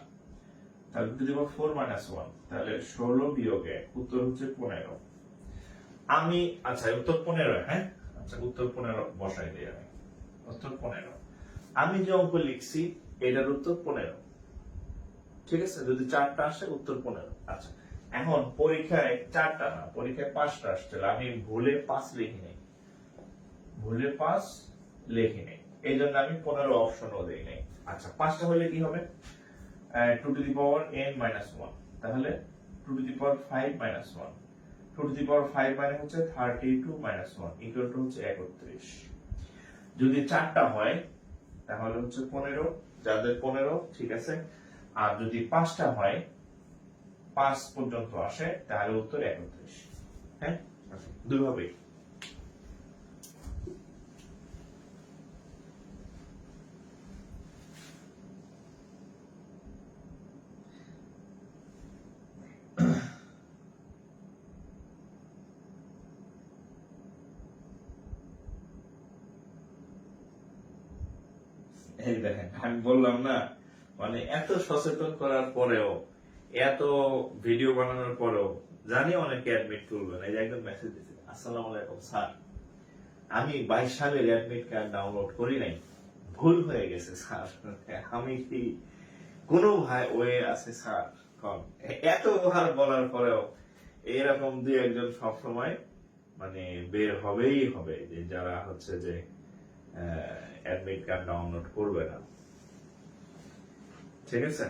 তাহলে 2^4-1, তাহলে 16 বিয়োগ 1, উত্তর হচ্ছে 15। আমি আচ্ছা উত্তর 15, হ্যাঁ আচ্ছা উত্তর 15 বসাই দিই আমি, উত্তর 15। আমি যে অঙ্ক লিখছি এটার উত্তর 15, ঠিক আছে? যদি চারটা আসে উত্তর 15। আচ্ছা এখন পরীক্ষায় চারটা না, পরীক্ষায় 5টা আসছিল, আমি ভুলে 5 লিখি নাই, ভুলে 5 লিখি নাই, এই জন্য আমি 15 অপশনও দেই নাই। আচ্ছা 5টা হলে কি হবে? 2n-1, তাহলে 2^5-1, 2^5 মানে হচ্ছে 32-1 ইকুয়াল টু হচ্ছে 31। যদি চারটা হয় তাহলে হচ্ছে 15, যাদের 15 ঠিক আছে। আর যদি 5টা হয়, 5 পর্যন্ত আসে, তাহলে উত্তর 31। হ্যাঁ দুইভাবেই। এই দেখেন আমি বললাম না, মানে এত সচেতন করার পরেও, এত ভিডিও বানানোর পরেও জানি অনেকে অ্যাডমিট করবেন। এই যে একদম মেসেজ দিয়েছে, আসসালামু আলাইকুম স্যার, আমি 22 সালের অ্যাডমিট কার্ড ডাউনলোড করি নাই, ভুল হয়ে গেছে স্যার, আমি কি কোনো ভাই ওয়ে আছে স্যার? কম এতবার বলার পরেও এরকম দুই একজন সবসময় মানে বের হবেই হবে, যে যারা হচ্ছে যে অ্যাডমিট কার্ড ডাউনলোড করবে না, ঠিক আছে?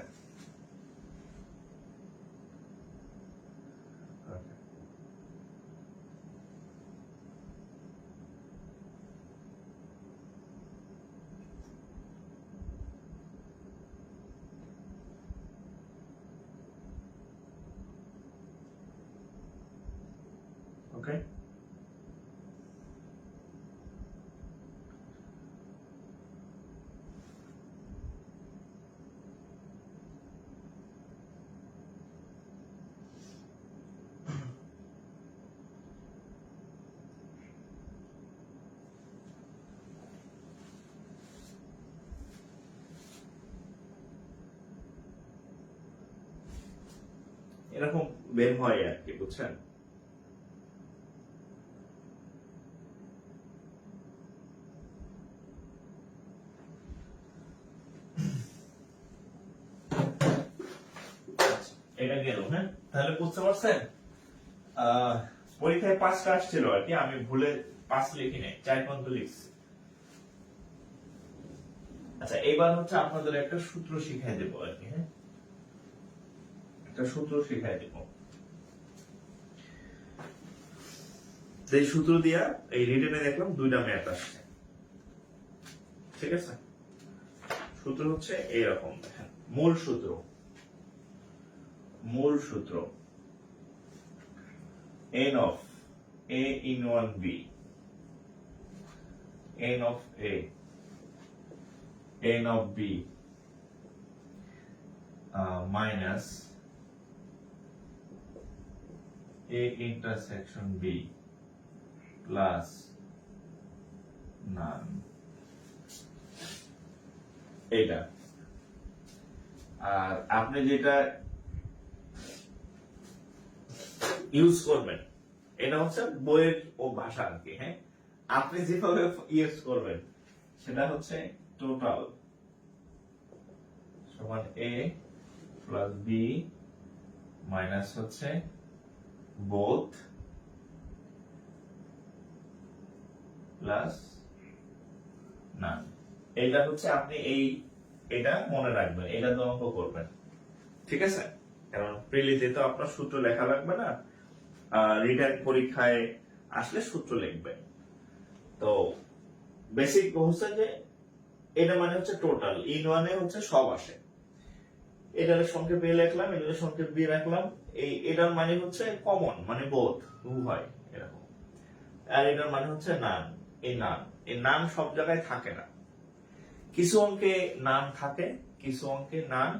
ওকে এরকম বের হয় আর কি, বুঝছেন? এটা গেল, হ্যাঁ তাহলে বুঝতে পারছেন পরীক্ষায় 5টা আসছিল আর কি, আমি ভুলে 5 লিখি নাই, 4 পর্যন্ত লিখছি। আচ্ছা এবার হচ্ছে আপনাদের একটা সূত্র শিখাই দেবো আর কি, হ্যাঁ একটা সূত্র শিখাই দেবো। এই সূত্র দিয়া এই রিটেনে দেখলাম 2টা ম্যাথ আসছে, ঠিক আছে? সূত্র হচ্ছে এইরকম, দেখেন মূল সূত্র, মূল সূত্র n of a in 1b, n of a, n of b minus a intersection b plus none, এটা। আর আপনি যেটা ইউজ করবেন এটা হচ্ছে বইয়ের ও ভাষা আর কি, হ্যাঁ আপনি যেভাবে ইউজ করবেন সেটা হচ্ছে টোটাল সমান a প্লাস b মাইনাস হচ্ছে বোথ প্লাস নান। এটা হচ্ছে আপনি এই এটা মনে রাখবেন, এটা তো অঙ্ক করবেন, ঠিক আছে, কারণ প্রিলিতে তো আপনার সূত্র লেখা লাগবে না, রিটার্ন পরীক্ষায় আসলে সূত্র লিখবে। তো বেসিক হচ্ছে যে এটা মানে হচ্ছে টোটাল, ইন ওয়ানে হচ্ছে সব আসে, এটার সংক্ষেপ এ লিখলাম, এটার সংক্ষেপ বি রাখলাম, এটার মানে হচ্ছে কমন, মানে বোধ উভয় এরকম। আর এটার মানে হচ্ছে নান, এই নান সব জায়গায় থাকে না, কিছু অঙ্কে নান থাকে, কিছু অঙ্কে নান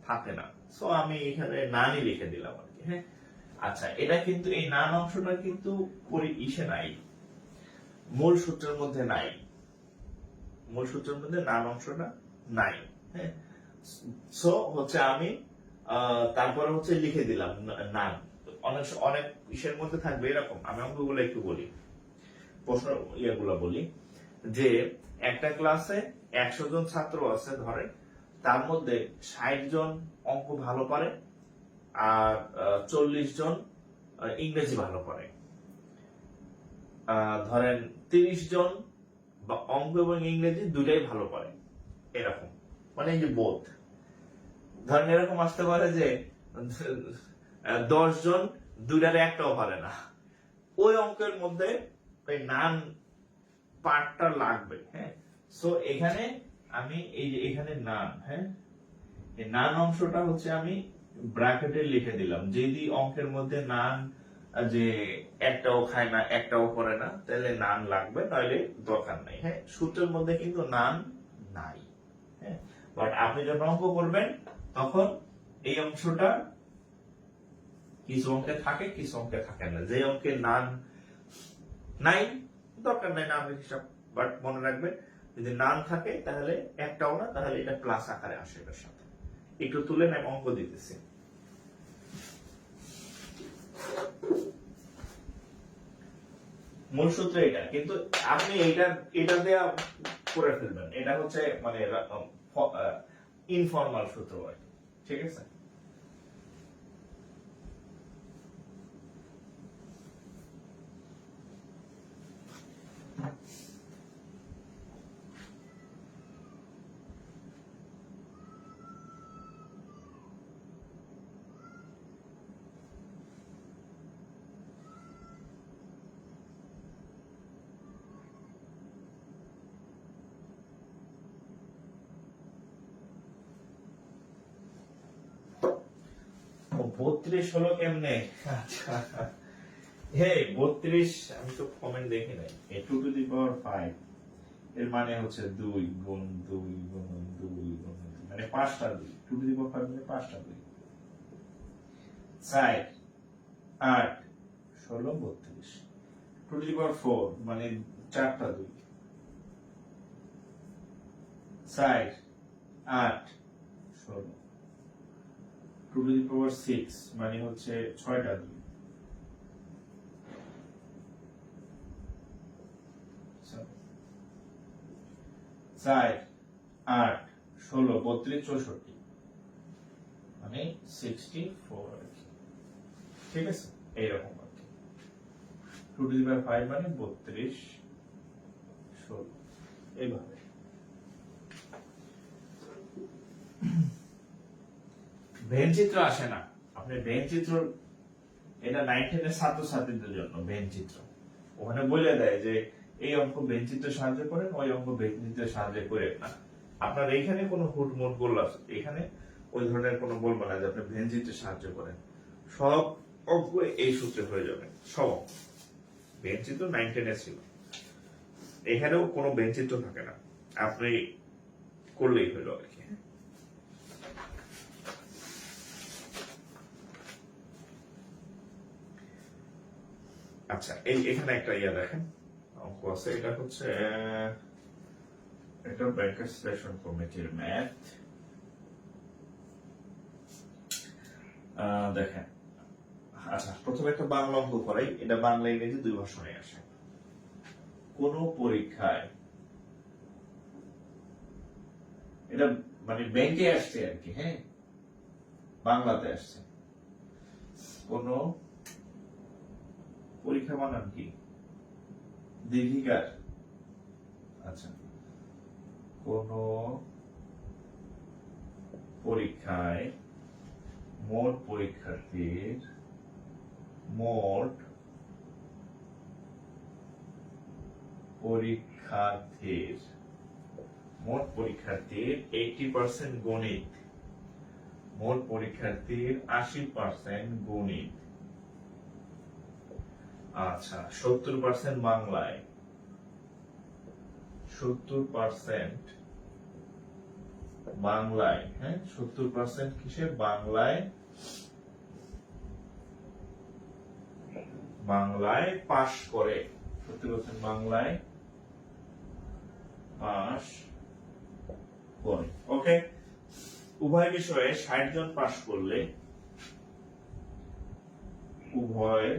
থাকে না। সো আমি এখানে নানই লিখে দিলাম আর কি। হ্যাঁ, আচ্ছা, এটা কিন্তু এই নান অংশটা কিন্তু ইসে নাই, মূল সূত্রের মধ্যে নাই, মূল সূত্রের মধ্যে নান অংশটা নাই। হ্যাঁ, সো হচ্ছে আমি তারপরে হচ্ছে লিখে দিলাম নান। অনেক অনেক ইসের মধ্যে থাকবে এরকম, আমি অঙ্কগুলো একটু বলি, প্রশ্ন ইয়েগুলো বলি, যে একটা ক্লাসে 100 জন ছাত্র আছে ধরে, তার মধ্যে 60 জন অঙ্ক ভালো পারে আর 40 জন ইংরেজি ভালো পারে। ধরেন 30 জন বা অঙ্ক এবং ইংরেজি দুটাই ভালো পারে, এরকম মানে এই যে বোধ। ধরেন এরকম আসতে পারে যে 10 জন দুইটারে একটাও পারে না, ওই অঙ্কের মধ্যে ওই নান পার্টটা লাগবে। হ্যাঁ, সো এখানে আমি এই যে এখানে নান, হ্যাঁ, এই নান অংশটা হচ্ছে আমি ব্র্যাকেটে লিখে দিলাম। যদি অঙ্কের মধ্যে নান যে একটাও খায় না, একটাও করে না, তাহলে নান লাগবে, তাহলে দরকার নাই। হ্যাঁ, সূত্রের মধ্যে কিন্তু নান নাই। হ্যাঁ, বাট আপনি যখন অঙ্ক করবেন তখন এই অংশটা কিছু অঙ্কে থাকে, কিছু অঙ্কে থাকে না। যে অঙ্কে নান নাই, দরকার নাই নামের হিসাব, বাট মনে রাখবেন যদি নান থাকে তাহলে একটাও না, তাহলে এটা প্লাস আকারে আসে এর সাথে। একটু তুলে আমি অঙ্ক দিতেছি। মূল সূত্র এটা, কিন্তু আপনি এটা দেয়া করে ফেলবেন, এটা হচ্ছে মানে ইনফর্মাল সূত্র আর কি। ঠিক আছে, ও 32 হলো কেমনে? আচ্ছা, হে 32 আমি তো কমেন্ট দেখি নাই। এ 2 টু দি পাওয়ার 5 এর মানে হচ্ছে 2 গুণ 2 গুণ 2 গুণ 2, মানে 5টা 2, 2 টু দি পাওয়ার 5 মানে 5টা 2, 4 8 16 32, 2 টু দি পাওয়ার 4 মানে 4টা 2, 4 8 16, 2 টু দি পাওয়ার 6 মানে হচ্ছে 6টা 2, 4 8 16 32 64 মানে 64 আর কি। ঠিক আছে, এইরকম আর কি। 2 টু দি পাওয়ার 5 মানে 32 16, এইভাবে। ভেন চিত্র আসে না, আপনি ভেন চিত্র, এটা 9 10 এর ছাত্রছাত্রীদের জন্য ভেন চিত্র, ওখানে বলে দেয় যে এই অঙ্ক ভেন চিত্র সাহায্য করেন, ওই অঙ্ক ভেন চিত্র সাহায্য করেন না। আপনার এইখানে কোনো হুটমুট বল আছে, এখানে ওই ধরনের কোনো বলবে না যে আপনি ভেন চিত্রে সাহায্য করেন। সব অঙ্ক এই সূত্রে হয়ে যাবে, সব অঙ্ক। ভেন চিত্র 9 10 এ ছিল, এখানেও কোনো ভেন চিত্র থাকে না, আপনি করলেই হলো আর কি। আচ্ছা, এখানে একটা ইয়া দেখেন অঙ্ক আছে, এটা হচ্ছে এটা ব্যাংকের সিলেকশন কমিটির ম্যাথ। দেখেন, আচ্ছা প্রথমে একটা বাংলা অঙ্ক করাই, এটা বাংলা ইংরেজি দুই ভাষায় আসে। কোন পরীক্ষায়, এটা মানে ব্যাংকে আসছে আর কি, হ্যাঁ বাংলাতে আসছে। কোন পরীক্ষা বানান কি দীর্ঘিকার, আচ্ছা, কোন পরীক্ষায় মোট পরীক্ষার্থীর মোট পরীক্ষার্থীর 80% গণিত, মোট পরীক্ষার্থীর 80% গণিত, আচ্ছা 70% বাংলায়, 70% বাংলায়, হ্যাঁ 70% কিসে? বাংলায়, বাংলায় পাশ করে, 70% বাংলায় পাশ করে। ওকে, উভয় বিষয়ে 60 জন পাশ করলে, উভয়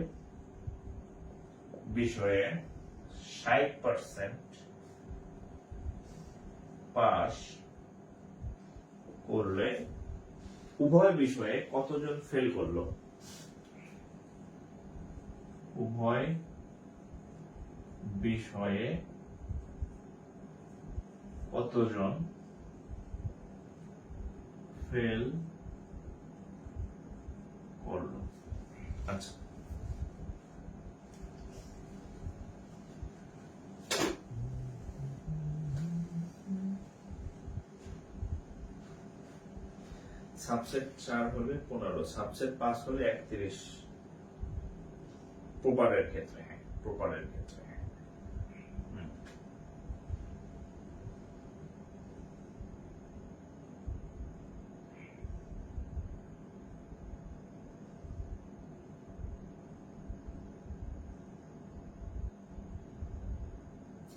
বিষয়ে 60% পাশ করলে উভয় বিষয়ে কতজন ফেল করলো? উভয় বিষয়ে কতজন ফেল করলো? আচ্ছা, সাবসেট 4 হলে 15, সাবসেট 5 হলে 31, প্রপারের ক্ষেত্রে, হ্যাঁ প্রপারের ক্ষেত্রে, হ্যাঁ।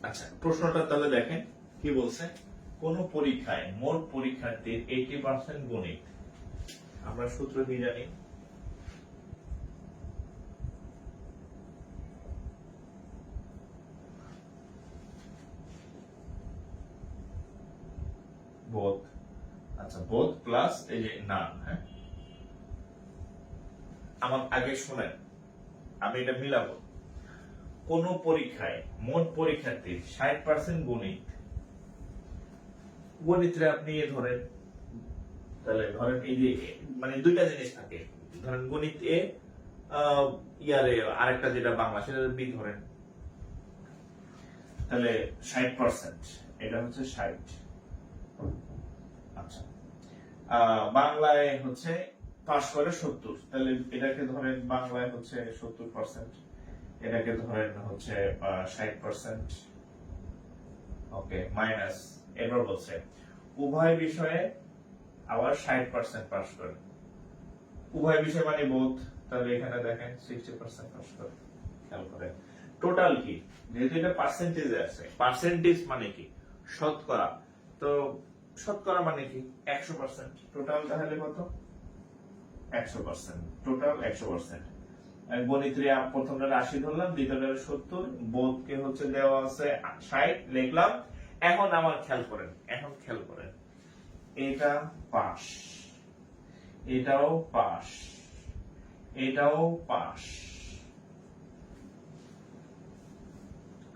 আচ্ছা, প্রশ্নটা তাহলে দেখেন কি বলছে। কোন পরীক্ষায় মোট পরীক্ষার্থীর 80% গণিত, আমরা সূত্র কি জানি? বোধ, আচ্ছা বোধ প্লাস এই যে নাম, হ্যাঁ আমার আগে শুনেন, আমি এটা মিলাবো। কোন পরীক্ষায় মোট পরীক্ষার্থীর 60% গণিত, গণিতরে আপনি ধরেন, তাহলে ধরেন এই যে মানে দুইটা জিনিস থাকে, ধরেন গণিত এ, ইয়ারে আরেকটা যেটা বাংলা সেটা বি ধরেন, তাহলে 60%, এটা হচ্ছে 60। আচ্ছা, বাংলায় হচ্ছে পাস করে 70, তাহলে এটাকে ধরেন বাংলায় হচ্ছে 70%, এটাকে ধরেন হচ্ছে 60%। ওকে, মাইনাস, এবার বলছে উভয় বিষয়ে আবার 60% পাস করে, উভয় বিষয় মানে বোধ, তাহলে এখানে দেখেন 60% পাস করে। খেয়াল করেন টোটাল কি, যেহেতু এটা পার্সেন্টেজে আছে, পার্সেন্টেজ মানে কি শতকরা, তো শতকরা মানে কি 100%, টোটাল তাহলে কত? 100%, টোটাল 100%। গণিতে প্রথমটা 80 ধরলাম, দ্বিতীয়টা 70, বোধকে হচ্ছে দেওয়া আছে 60 লিখলাম। এখন আমার খেয়াল করেন, এখন খেয়াল করেন, এটা পাস, এটাও পাস, এটাও পাস।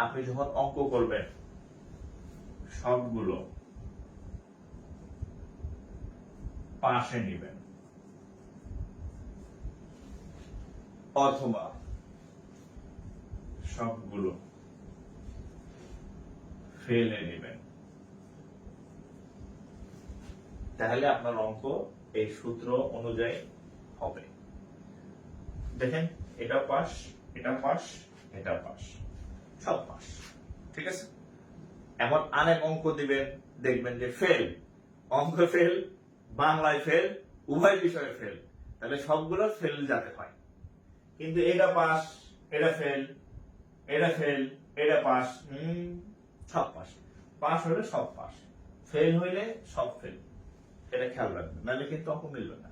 আপনি যখন অঙ্ক করবেন সবগুলো পাশে নিবেন, অথবা সবগুলো ফেলে নেবেন, তাহলে আপনার অঙ্ক এই সূত্র অনুযায়ী হবে। দেখেন এটা পাস, এটা পাস, এটা পাস, সব পাস, ঠিক আছে। এখন আরেক অঙ্ক দিবেন, দেখবেন যে ফেল, অঙ্ক ফেল, বাংলায় ফেল, উভয় বিষয়ে ফেল, তাহলে সবগুলো ফেল যাতে হয়। কিন্তু এটা পাস, এটা ফেল, এটা ফেল, এটা পাস, সব পাস, পাস হলে সব পাস, ফেল হইলে সব ফেল, এটা খেয়াল রাখবেন, নাহলে কিন্তু অঙ্ক মিলবে না।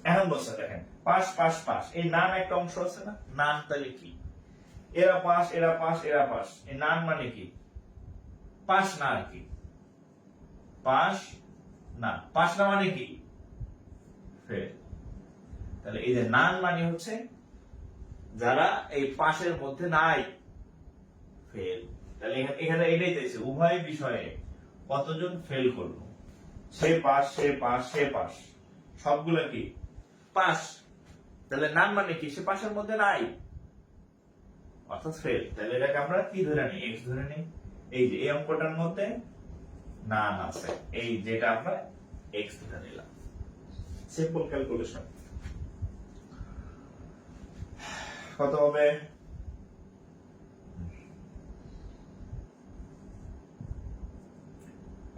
এখন বলছে দেখেন পাস পাস পাস, এই নাম একটা অংশ আছে না, নাম তাহলে কি? এরা পাস, এরা পাস, এরা পাস, এই নাম মানে কি? পাস না আর কি, পাস না, পাস না মানে কি? ফেল। তাহলে এই যে নান মানে হচ্ছে যারা এই পাশের মধ্যে নাই, ফেল। তাহলে এখানে এটাই চাইছে, উভয় বিষয়ে কতজন ফেল করলো, সে পাস, সে পাস, সে পাস, সবগুলো কি পাশ, তাহলে নান মানে কি সে পাশের মধ্যে নাই, অর্থাৎ ফেল। তাহলে এটাকে আমরা কি ধরে নিই, এক্স ধরে নিই। এই যে এই অঙ্কটার মধ্যে নান আছে, এই যেটা আমরা এক্স ধরে নিলাম। Simple calculation. কত হবে,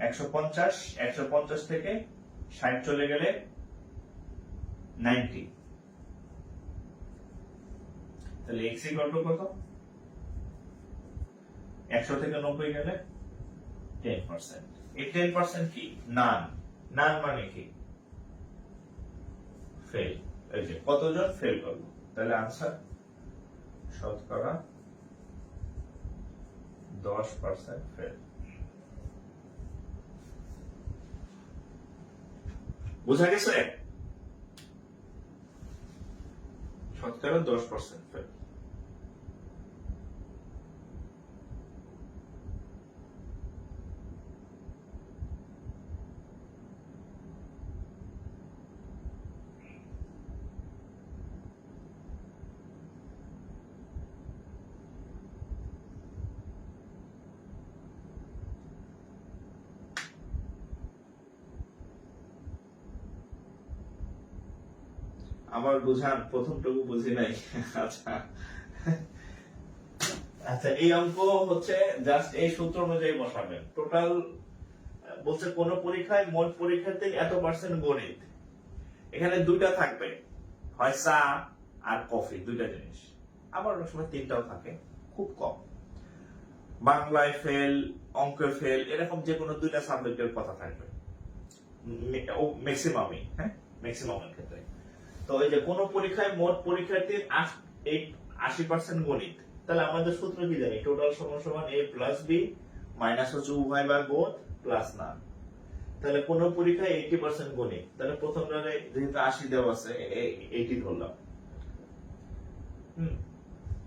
একশো পঞ্চাশ থেকে 60 চলে গেলে 90, তাহলে এক্স ইকুয়াল টু কত, 100 থেকে 90 গেলে 10%। এই 10% কি, নান। নান মানে কি ফেল। এই যে কতজন ফেল করলো, তাহলে আনসার শতকরা 10% ফেল। বুঝা গেছে, শতকরা 10% ফেল। আবার বুঝান, প্রথমটুকু বুঝি নাই। আচ্ছা আচ্ছা, এই অঙ্ক হচ্ছে জাস্ট এই সূত্র অনুযায়ী বসাবেন। টোটাল বলছে কোন পরীক্ষায় মোট পরীক্ষার্থী এত পার্সেন্ট গণিত, এখানে দুইটা থাকবে, হয় চা আর কফি, দুইটা জিনিস। আবার অনেক সময় তিনটাও থাকে, খুব কম। বাংলায় ফেল, অঙ্কে ফেল, এরকম যে কোনো দুইটা সাবজেক্টের কথা থাকবে ম্যাক্সিমামই, হ্যাঁ ম্যাক্সিমামের ক্ষেত্রে। তো এই যে কোন পরীক্ষায় মোট পরীক্ষার্থীর 80% গণিত, তাহলে আমাদের সূত্র কি জানি, টোটাল সমান সমান a প্লাস b মাইনাস হচ্ছে উভয় বা বোধ প্লাস না। তাহলে কোন পরীক্ষায় 80% গণিত, তাহলে প্রথম রানে যেহেতু 80 দেওয়া আছে 80 ধরলাম।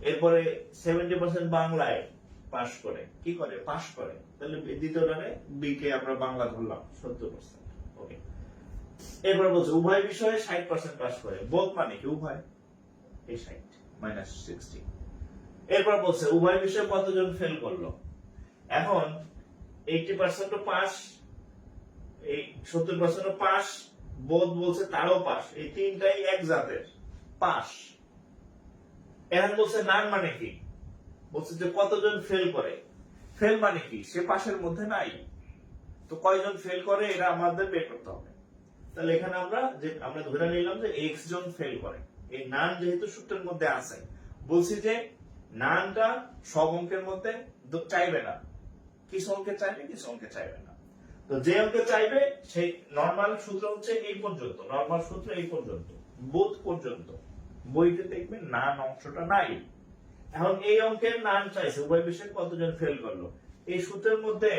এরপরে 70% বাংলায় পাস করে, কি করে পাস করে, তাহলে দ্বিতীয় রানে b কে আমরা বাংলা ধরলাম 70%। ওকে, এরপর বলছে উভয় বিষয়ে 60% পাস করে, বোধ মানে কি উভয়, এই 60 মাইনাস 60। এরপর বলছে উভয় বিষয়ে কতজন ফেল করলো, এখন 80% পাস, এই 70% পাস, বোধ বলছে তারও পাস, এই তিনটাই এক জাতের পাস। এখন বলছে নান মানে কি, বলছে যে কতজন ফেল করে, ফেল মানে কি সে পাশের মধ্যে নাই, তো কয়জন ফেল করে এটা আমাদের বের করতে হবে। তাহলে এখানে আমরা ধরে নিলাম যে x জন ফেল করে, এই নান যেহেতু সূত্রের মধ্যে আছে, বলছি যে নানটা সব অঙ্কের মধ্যে চাইবে না, কিছু অঙ্কে চাইবে কিছু অঙ্কে চাইবে না। তো যে অঙ্কে চাইবে সেই নরমাল সূত্র হচ্ছে এই পর্যন্ত, নরমাল সূত্র এই পর্যন্ত, বোধ পর্যন্ত, বইতে দেখবেন নান অংশটা নাই। এখন এই অঙ্কের নান চাইছে উভয় বিষয়ে কতজন ফেল করলো, এই সূত্রের মধ্যে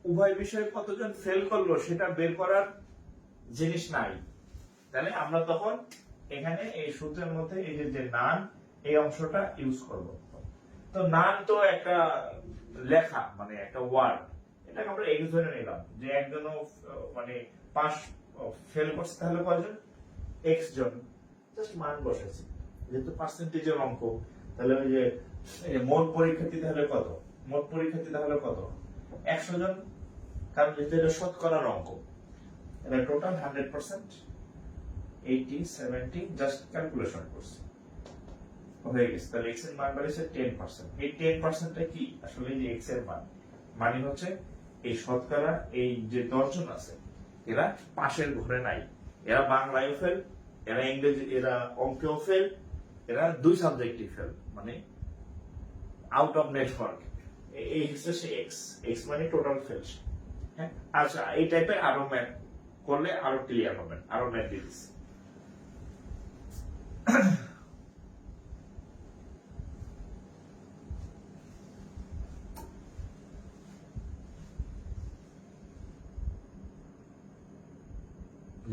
উভয় বিষয়ে কতজন ফেল করলো সেটা বের করার জিনিস নাই। তাহলে আমরা তখন এখানে এই সূত্রের মধ্যে এই যে নান, এই অংশটা ইউজ করব। তো নান তো একটা লেখা, মানে একটা ওয়ার্ড, এটাকে আমরা এক্স ধরে নিলাম, যে একজন মানে পাস ফেল করছে, তাহলে কয়জন, এক্স জন, জাস্ট মান বসেছি, যেহেতু পার্সেন্টেজের অঙ্ক, তাহলে ওই যে মোট পরীক্ষার্থী তাহলে কত, মোট পরীক্ষার্থী তাহলে কত, 100 জন, কারণ যেহেতু এটা শতকরার অঙ্ক, এটা টোটাল 100%, 80 70 জাস্ট ক্যালকুলেশন করছি, হয়ে গেছে। তাহলে x এর মান বাড়িয়েছে 10%। এই 10%টা কি, আসলে এই যে x এর মান মানে হচ্ছে এই শতকরা এই যে 10 জন আছে এরা পাশের ঘরে নাই, এরা বাংলায়ও ফেল, এরা ইংরেজি, এরা অঙ্কেও ফেল, এরা দুই সাবজেক্টই ফেল, মানে আউট অফ নেটওয়ার্ক। এই হচ্ছে সেই x মানে টোটাল ফেল। হ্যাঁ, আচ্ছা এই টাইপের আরো ম্যাথ করলে আরো ক্লিয়ার হবে, আরো ম্যাথ দিস।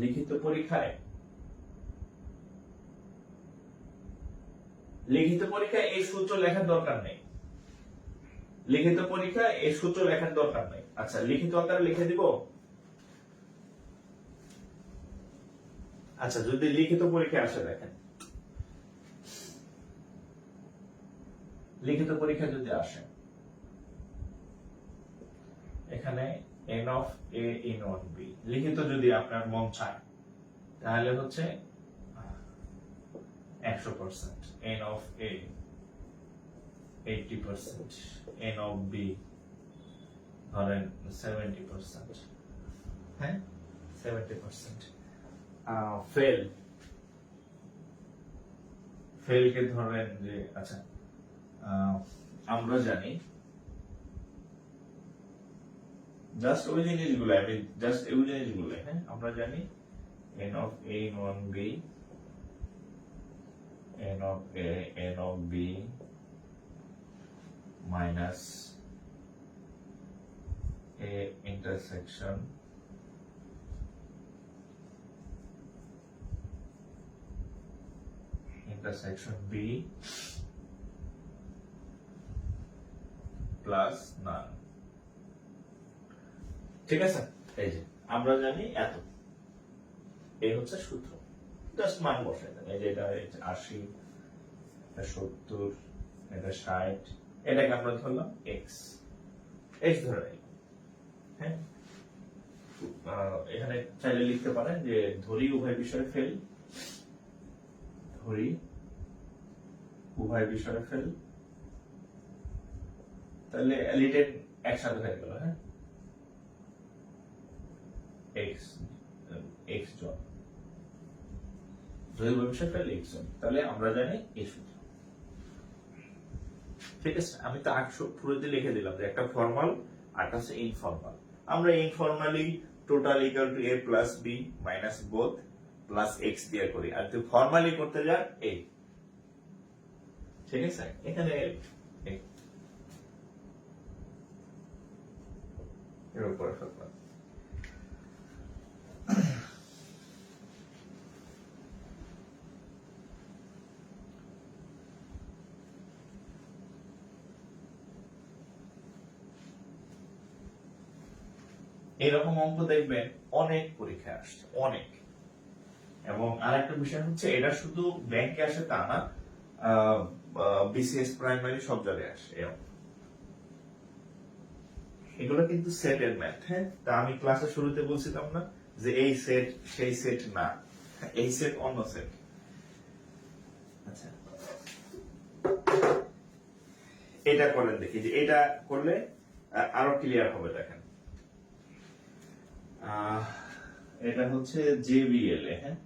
লিখিত পরীক্ষায় এই সূত্র লেখার দরকার নেই, লিখিত পরীক্ষায় এই সূত্র লেখার দরকার নেই। আচ্ছা লিখিত আকারে লিখে দিব, আচ্ছা, যদি লিখিত পরীক্ষা আসে, দেখেন লিখিত পরীক্ষা যদি আসে, এখানে n of a in 1b লিখিত যদি আপনার মন চায়, তাহলে হচ্ছে 100%, n of a 80%, n of b ধরেন 70%, হ্যাঁ 70%। ফেল কে ধরেন যে, আচ্ছা আমরা জানি জাস্ট ওই জিনিসগুলো, আমি জাস্ট ওই জিনিসগুলো, হ্যাঁ আমরা জানি n of a in 1b, n of a, n of b minus a intersection b plus none. ঠিক আছে, এই যে আমরা জানি এত, এই হচ্ছে সূত্র, জাস্ট মান বসাই দেন। এই যে এটা 80, এটা 70, এটা 60, এটাকে আমরা ধরলাম x ধরে নিলাম, হ্যাঁ। এখানে চাইলে লিখতে পারেন যে ধরি উভয় বিষয়ে ফেল, ধরি উভয় বিষয়ে ফেল, তাহলে লিটেন একসাথে হয়ে গেল, হ্যাঁ x জন, ধরি উভয় বিষয়ে ফেল x জন, তাহলে আমরা জানি এই সূত্র। ঠিক আছে, আমি তো পুরো দিয়ে লিখে দিলাম যে একটা ফর্মাল আর একটা হচ্ছে ইনফর্মাল। আমরা informally total equal to a plus b minus both plus x দিয়ে করি, আর যদি ফর্মালি করতে যান a। ঠিক আছে, এখানে এর উপরে ফেললাম। এরকম অঙ্ক দেখবেন অনেক পরীক্ষায় আসছে, অনেক। এবং আরেকটা বিষয় হচ্ছে, এটা শুধু ব্যাংকে আসে তা না, বিসিএস প্রাইমারি সব জায়গায় আসে। এগুলো কিন্তু সেটের ম্যাথ, হ্যাঁ। তা আমি ক্লাসের শুরুতে বলছিলাম না যে এই সেট সেই সেট না, এই সেট অন্য সেট। আচ্ছা, এটা করেন দেখি, যে এটা করলে আরো ক্লিয়ার হবে। দেখেন এটা হচ্ছে জেবিএল, হ্যাঁ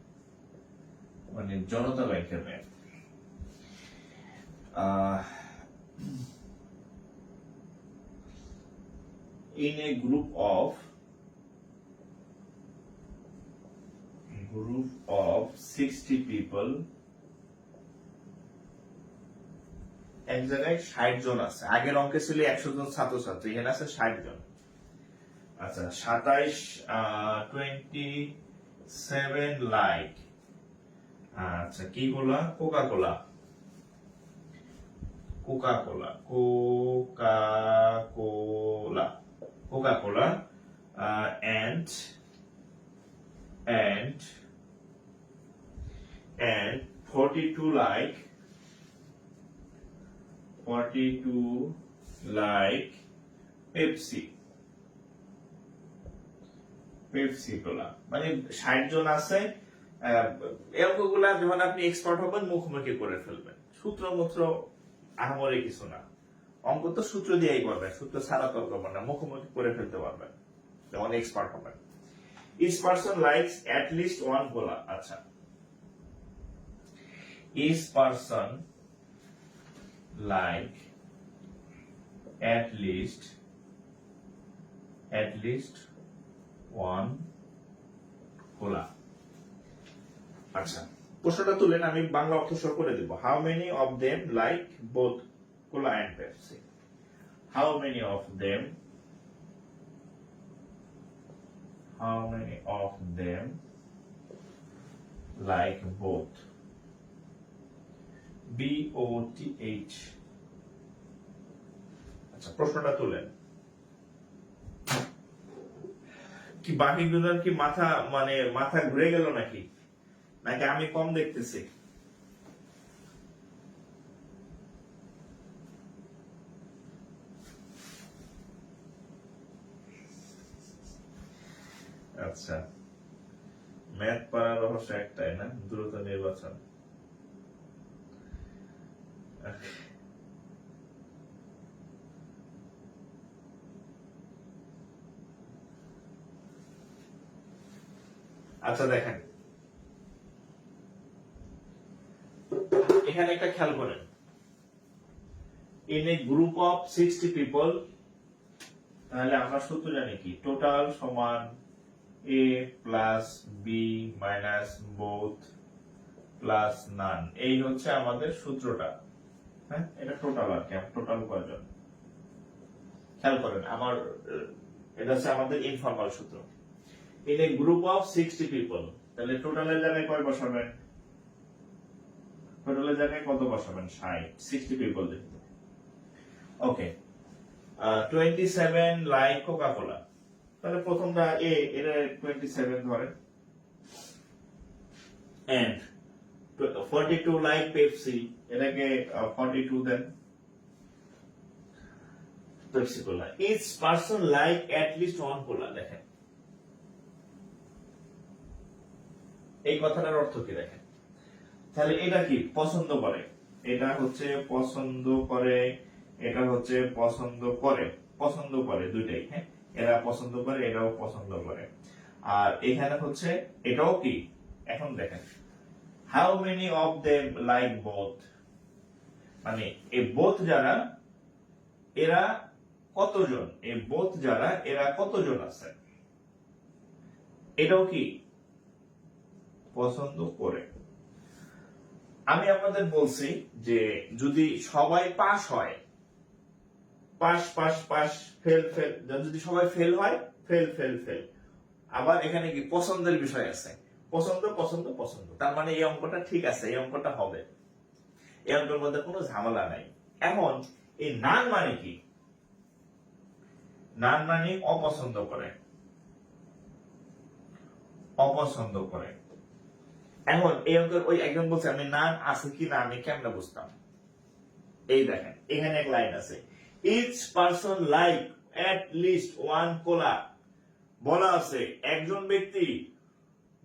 মানে জনতা ব্যাংকের math. in a group of 60 people, এক জায়গায় 60 জন আছে। আগের অঙ্কে ছিল 100 জন ছাত্রছাত্রী, এখানে আছে 60 জন। আচ্ছা, 27 লাইক, আচ্ছা কি বলা, Coca Cola and 42 like Pepsi cola. মানে 60 জন আছে, অঙ্কগুলা যখন আপনি এক্সপার্ট হবেন মুখোমুখি করে ফেলবেন, সূত্র মূত্র আহামরি কিছু না। অঙ্ক তো সূত্র দিয়েই করবেন, সূত্র ছাড়া তো করবেন না, মুখোমুখি করে ফেলতে পারবেন যখন এক্সপার্ট হবেন। Each person likes at least one cola. আচ্ছা, each person like at least one cola. আচ্ছা, প্রশ্নটা তুলেন, আমি বাংলা অর্থসহ করে দেব। How many of them like both cola and Pepsi? How many of them like both? BOTH। আচ্ছা, প্রশ্নটা তুলেন। কি বাকিগুলোর কি মাথা ঘুরে গেল নাকি? নাকি আমি কম দেখতেছি? আচ্ছা, ম্যাথ পারার রহস্য একটাই না, দ্রুত নির্বাচন। আচ্ছা দেখেন, এখানে একটা খেয়াল করেন, in a group of 60 people, তাহলে আমরা সূত্র জানি কি, টোটাল সমান A plus B minus both plus none. এই হচ্ছে আমাদের সূত্রটা। হ্যাঁ, এটা টোটাল আর কি, টোটাল কয়জন, খেয়াল করেন আমার, এটা হচ্ছে আমাদের ইনফর্মাল সূত্র। In a group of 60 people, তাহলে টোটালের জায়গায় কয় বসাবেন? টোটালের জায়গায় কত বসাবেন? 60, 60 পিপল যেহেতু। ওকে, 27 লাইক কোকা কোলা, তাহলে প্রথমটা এ, এর 27 ধরেন, এন্ড 42 লাইক পেপসি, এটাকে 42 then, Pepsi cola. Each person like at least one cola. দেখেন এই কথাটার অর্থ কি দেখেন, তাহলে এটা কি পছন্দ করে, এটা হচ্ছে পছন্দ করে, এটা হচ্ছে পছন্দ করে, পছন্দ করে দুইটাই। হ্যাঁ, এরা পছন্দ করে, এরাও পছন্দ করে। আর এখানে হচ্ছে এটাও কি, এখন দেখেন how many of them like both, মানে এই বোথ যারা, এরা কতজন, এই বোথ যারা, এরা কতজন আছে, এটাও কি পছন্দ করে। আমি আপনাদের বলছি যে যদি সবাই পাস হয়, pass pass pass, fail fail, যদি সবাই ফেল হয়, ফেল ফেল ফেল। আবার এখানে কি পছন্দের বিষয় আছে, পছন্দ পছন্দ পছন্দ, তার মানে এই অঙ্কটা ঠিক আছে, এই অঙ্কটা হবে, এই অঙ্কের মধ্যে কোনো ঝামেলা নাই। এখন এই নান মানে কি, নান মানে অপছন্দ করে, অপছন্দ করে। এখন এই অঙ্কের ওই একজন বলছে আমি নান আছে কি না আমি কেমনে বুঝতাম, এই দেখেন এখানে এক লাইন আছে, each person like at least one cola, বলা আছে একজন ব্যক্তি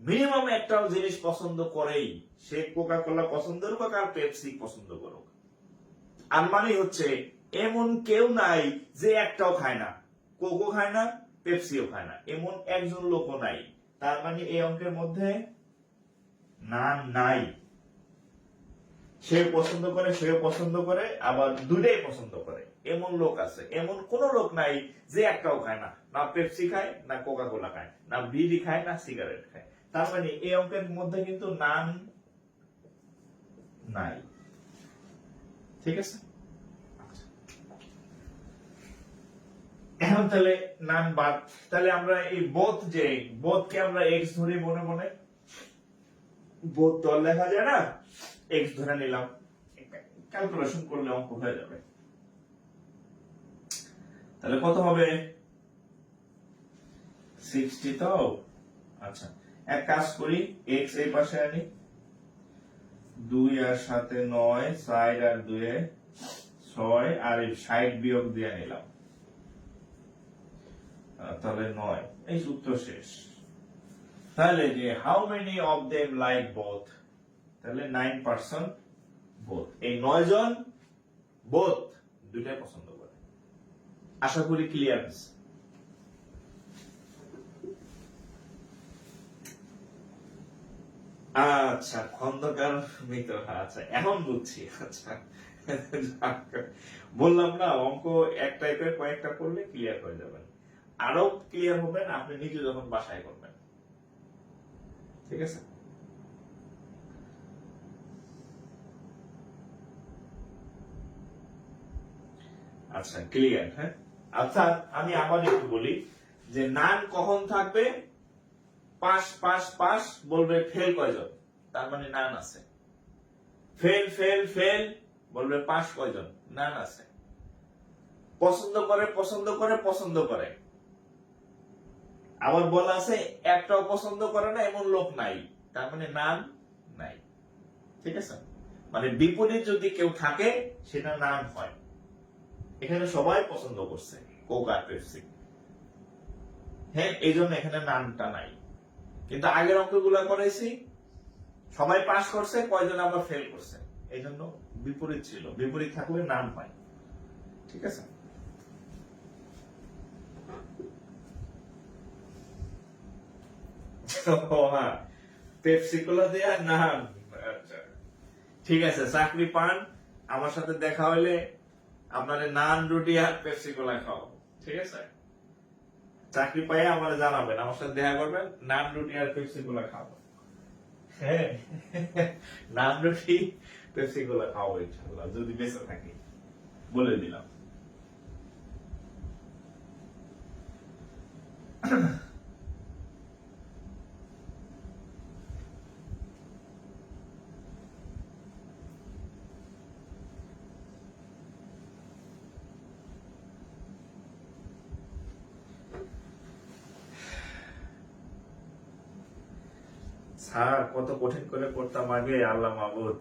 মিনিমাম একটাও জিনিস পছন্দ করেই, সে কোকা কোলা পছন্দ করুক আর পেপসি পছন্দ করুক। আর মানে হচ্ছে এমন কেউ নাই যে একটাও খায় না, কোকো খায় না, পেপসিও খায় না, এমন একজন লোকও নাই। তার মানে এই অঙ্কের মধ্যে নান নাই, সে পছন্দ করে, সেও পছন্দ করে, আবার দুটাই পছন্দ করে, এমন লোক আছে। এমন কোন লোক নাই যে একটাও খায় না, না পেপসি খায়, না কোকা কোলা খায়, না বিড়ি খায়, না সিগারেট খায়। তার মানে এই অঙ্কের মধ্যে কিন্তু নান নাই। ঠিক আছে, এখন তাহলে নান বাদ, তাহলে আমরা এই বোধ, যে বোধকে আমরা এক্স ধরে মনে মনে, বোধ তো লেখা যায় না, এক্স ধরে নিলাম, ক্যালকুলেশন করলে অঙ্ক হয়ে যাবে। তাহলে কত হবে? 60 তো। আচ্ছা, এক কাজ করি, এক্স এই পাশে আনি, 2 আর 7 9, 4 আর 2 6, আর 60 বিয়োগ দিয়ে নিলাম, তাহলে 9। এই সূত্র শেষ। তাহলে যে how many of them like both, তাহলে 9% বোথ, এই 9 জন বোথ দুইটাই পছন্দ করে। আশা করি ক্লিয়ার আছে। আচ্ছা, খন্দকার মিত্র, আচ্ছা এখন বুঝছি। আচ্ছা, বললাম না অঙ্ক এক টাইপের, কয়েকটা করলে ক্লিয়ার হয়ে যাবেন, আরো ক্লিয়ার হবেন আপনি নিজে যখন বাসায় করবেন। ঠিক আছে, আচ্ছা ক্লিয়ার। হ্যাঁ, আচ্ছা আমি আবার একটু বলি যে নান কখন থাকবে, পাস পাস পাস বলবে ফেল কয়জন, তার মানে নান আছে। ফেল ফেল ফেল বলবে পাস কয়জন, নান আছে। পছন্দ করে পছন্দ করে পছন্দ করে, আবার বলা আছে একটাও পছন্দ করে না এমন লোক নাই, তার মানে নান ঠিক আছে, মানে বিপরীত যদি কেউ থাকে সেটা নান হয়। এখানে সবাই পছন্দ করছে কোক আর পেপসি, হ্যাঁ, এই জন্য এখানে নানটা নাই। কিন্তু আগের অঙ্কগুলা করাইছি, সবাই পাস করছে, কয়জন আবার ফেল করছে, এই জন্য বিপরীত ছিল। বিপরীত থাকলে নাম হয়। ঠিক আছে, হ্যাঁ, পেপসি কোলা দেয়া নাম। আচ্ছা, ঠিক আছে, চাকরি পান, আমার সাথে দেখা হইলে আপনার নান রুটি আর পেপসি কোলা খাও। ঠিক আছে, চাকরি পাইয়ে আমার জানাবেন, আমার সাথে দেখা করবেন, নান রুটি আর পেপসি কোলা খাবো। হ্যাঁ, নান রুটি পেপসি কোলা খাবো ইনশাল্লাহ, যদি বেঁচে থাকি, বলে দিলাম। স্যার কত কঠিন করে পড়তাম আগে, আল্লাহ মাবুদ।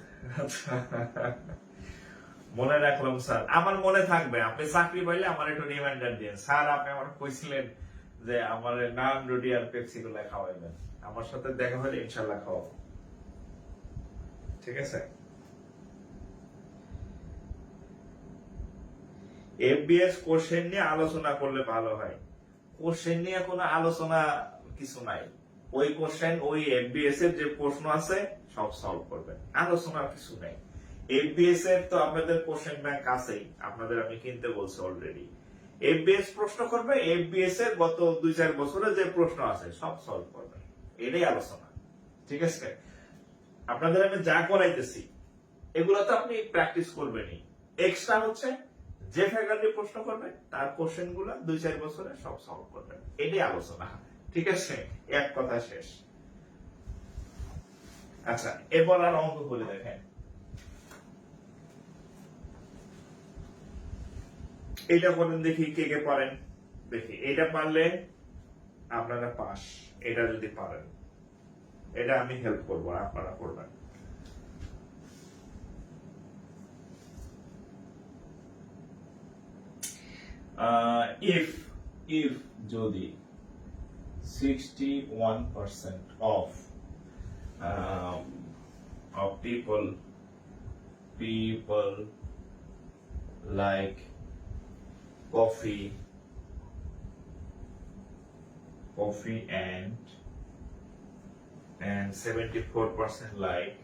মনে রাখলাম স্যার, আমার মনে থাকবে। আপনি চাকরি পাইলে আমার একটু রিমাইন্ডার দিন, স্যার আপনি আমার কইছিলেন যে আমার নান রুটি আর পেপসি গুলা খাওয়াইবেন, আমার সাথে দেখা হলে ইনশাল্লাহ খাওয়াবো। ঠিক আছে, এফবিএস কোশ্চেন নিয়ে আলোচনা করলে ভালো হয়। কোশ্চেন নিয়ে কোনো আলোচনা কিছু নাই, ওই কোশ্চেন ওই এফবিএস এর যে প্রশ্ন আছে সব সলভ করবেন, আলোচনার কিছু নাই। এফবিএস এর তো আপনাদের কোশ্চেন ব্যাংক আছেই, আপনাদের আমি কিনতে বলছি অলরেডি। এফবিএস প্রশ্ন করবে, এফবিএস এর গত 2-4 বছরে যে প্রশ্ন আছে সব সলভ করবে, এটাই আলোচনা। ঠিক আছে, আপনাদের আমি যা করাইতেছি এগুলো তো আপনি প্র্যাকটিস করবেনই, এক্সট্রা হচ্ছে যে ফ্যাকাল্টি প্রশ্ন করবে তার কোশ্চেন গুলা 2-4 বছরে সব সলভ করবেন, এটাই আলোচনা। ঠিক আছে, এক কথা শেষ। আচ্ছা, এবার আর অঙ্ক করে দেখেন। এটা করেন দেখি কে কে পারেন, দেখি এটা পারলে আপনারা পাস, এটা যদি পারেন এটা আমি হেল্প করবো, আপনারা করবেন। if যদি 61% of people like coffee and 74% like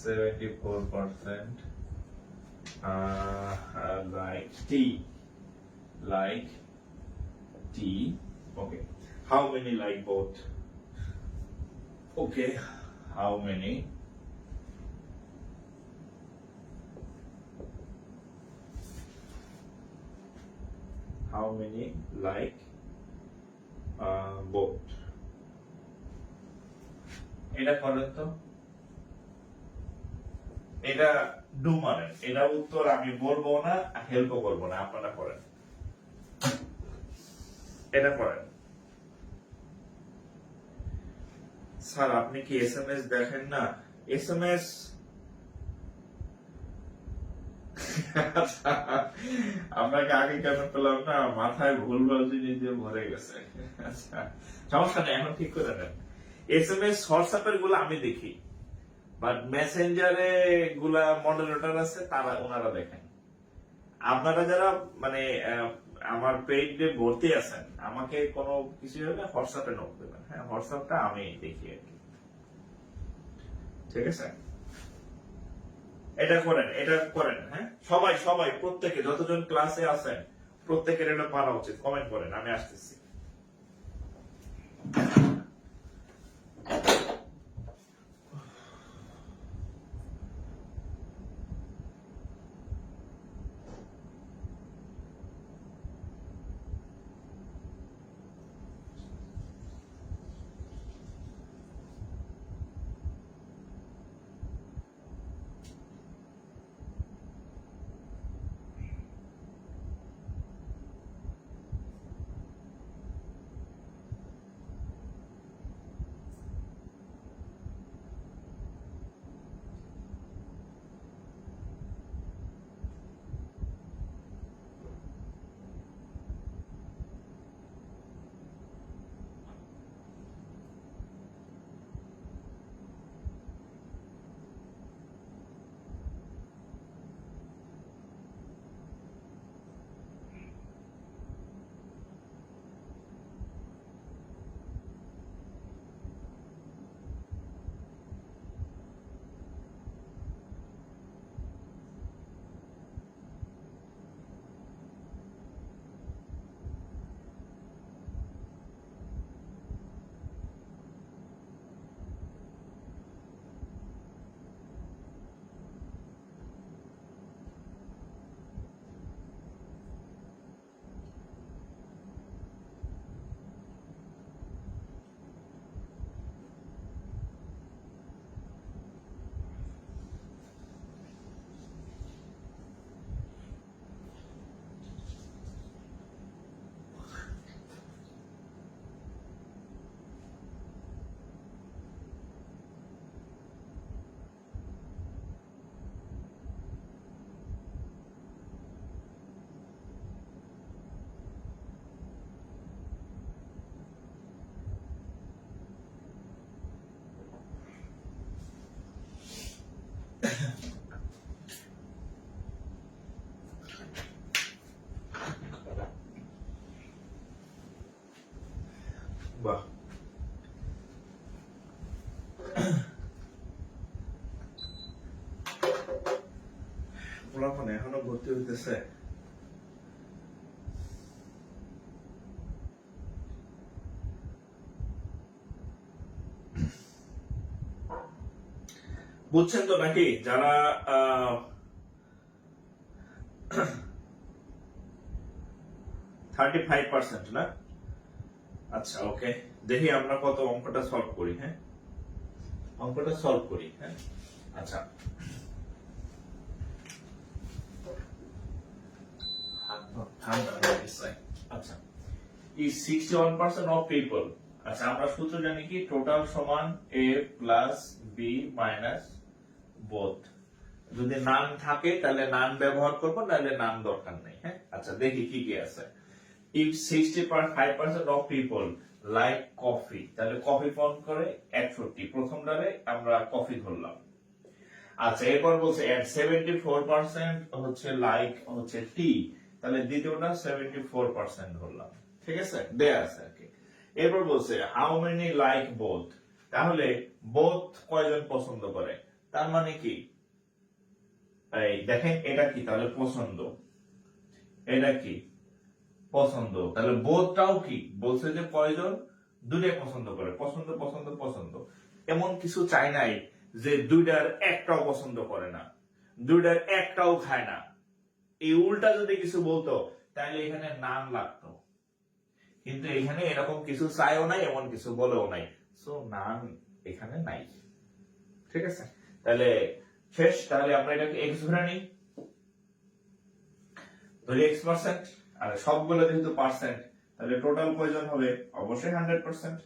74% like tea. Okay, how many like both? Okay, how many like both? এটা করেন তো, এটা ডু মানে, এটা উত্তর আমি বলবো না, হেল্প করবো না, আপনারা করেন। এটা করেন। স্যার আপনি কি এসএমএস দেখেন না? এসএমএস আপনাকে আগে কেন পেলাম না, মাথায় ভুলভাল জিনিস দিয়ে ভরে গেছে। সমস্যা নেই, এখন ঠিক করে নেন। এসএমএস হোয়াটসঅ্যাপের গুলো আমি দেখি, বাট মেসেঞ্জারে গুলা মডারেটর আছে, তারা ওনারা দেখেন। আপনারা যারা মানে আমার পেজে ভর্তি আছেন, আমাকে কোনো কিছু হলে হোয়াটসঅ্যাপে নোট দেবেন। হ্যাঁ, হোয়াটসঅ্যাপটা আমি দেখি আর কি। ঠিক আছে, এটা করেন, এটা করেন। হ্যাঁ, সবাই সবাই প্রত্যেকে যতজন ক্লাসে আছেন প্রত্যেকের এটা পারা উচিত। কমেন্ট করেন, আমি আসতেছি। ভর্তি হইতেছে? বুঝছেন তো নাকি? যারা 35% না? আচ্ছা, ওকে, দেখি আমরা কত অঙ্কটা সলভ করি। হ্যাঁ, অঙ্কটা সলভ করি। হ্যাঁ, আচ্ছা, আচ্ছা, is 61% of people, আচ্ছা আমরা সূত্র জানি কি, টোটাল সমান a plus b minus both. যদি নান থাকে তাহলে নান ব্যবহার করবো, নাহলে নান দরকার নেই। হ্যাঁ, আচ্ছা দেখি কি কি আছে। if 65% of people like coffee, তাহলে কফি পান করে 61, প্রথমটারে আমরা কফি ধরলাম। আচ্ছা, এরপর বলছে at 74% হচ্ছে লাইক হচ্ছে টি, তাহলে দ্বিতীয়টা 74% ধরলাম। ঠিক আছে, দেয়া আছে আর কি। এরপর বলছে হাউ মেনি লাইক বোথ, তাহলে বোথ কয়জন পছন্দ করে, তার মানে কি, এই দেখেন এটা কি, তাহলে পছন্দ, এটা কি পছন্দ, তাহলে বোথটাও কি বলছে যে কয়জন, দুইটাই পছন্দ করে, পছন্দ পছন্দ পছন্দ। এমন কিছু চাই নাই যে দুইটার একটাও পছন্দ করে না, দুইটার একটাও খায় না। এই উল্টা যদি কিছু বলতো তাহলে এখানে নাম লাগতো, কিন্তু এখানে এরকম কিছু চাইও নাই, এমন কিছু বলেও নাই, সো নাম এখানে নাই। ঠিক আছে, তাহলে শেষ। তাহলে আমরা এটাকে এক্স ধরে নিই, ধরি x%, আর সবগুলো যেহেতু পার্সেন্ট, তাহলে টোটাল কয়জন হবে, অবশ্যই 100%,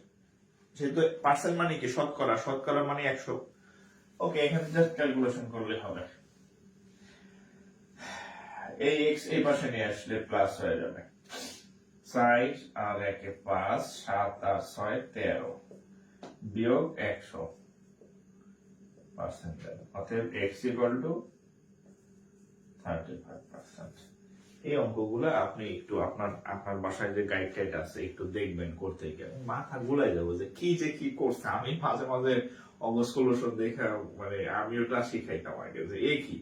যেহেতু পার্সেন্ট মানে কি শতকরা, শতকরা মানে 100। ওকে, এখানে জাস্ট ক্যালকুলেশন করলে হবে। এই x এই পাশে নিয়ে আসলে প্লাস হয়ে যাবে, 4 আর 1 এ 5, 7 আর 6 13, বিয়োগ 100%, অতএব x ইকুয়াল টু 35%। এই অঙ্কগুলো আপনি একটু আপনার বাসায় যে গাইড টাইড আছে একটু দেখবেন, করতে গিয়ে মাথা গুলাই যাবো যে কি করছে। আমি মাঝে মাঝে অঙ্ক সলিউশন দেখা মানে আমি ওটা শিখাইতাম আগে যে এ কি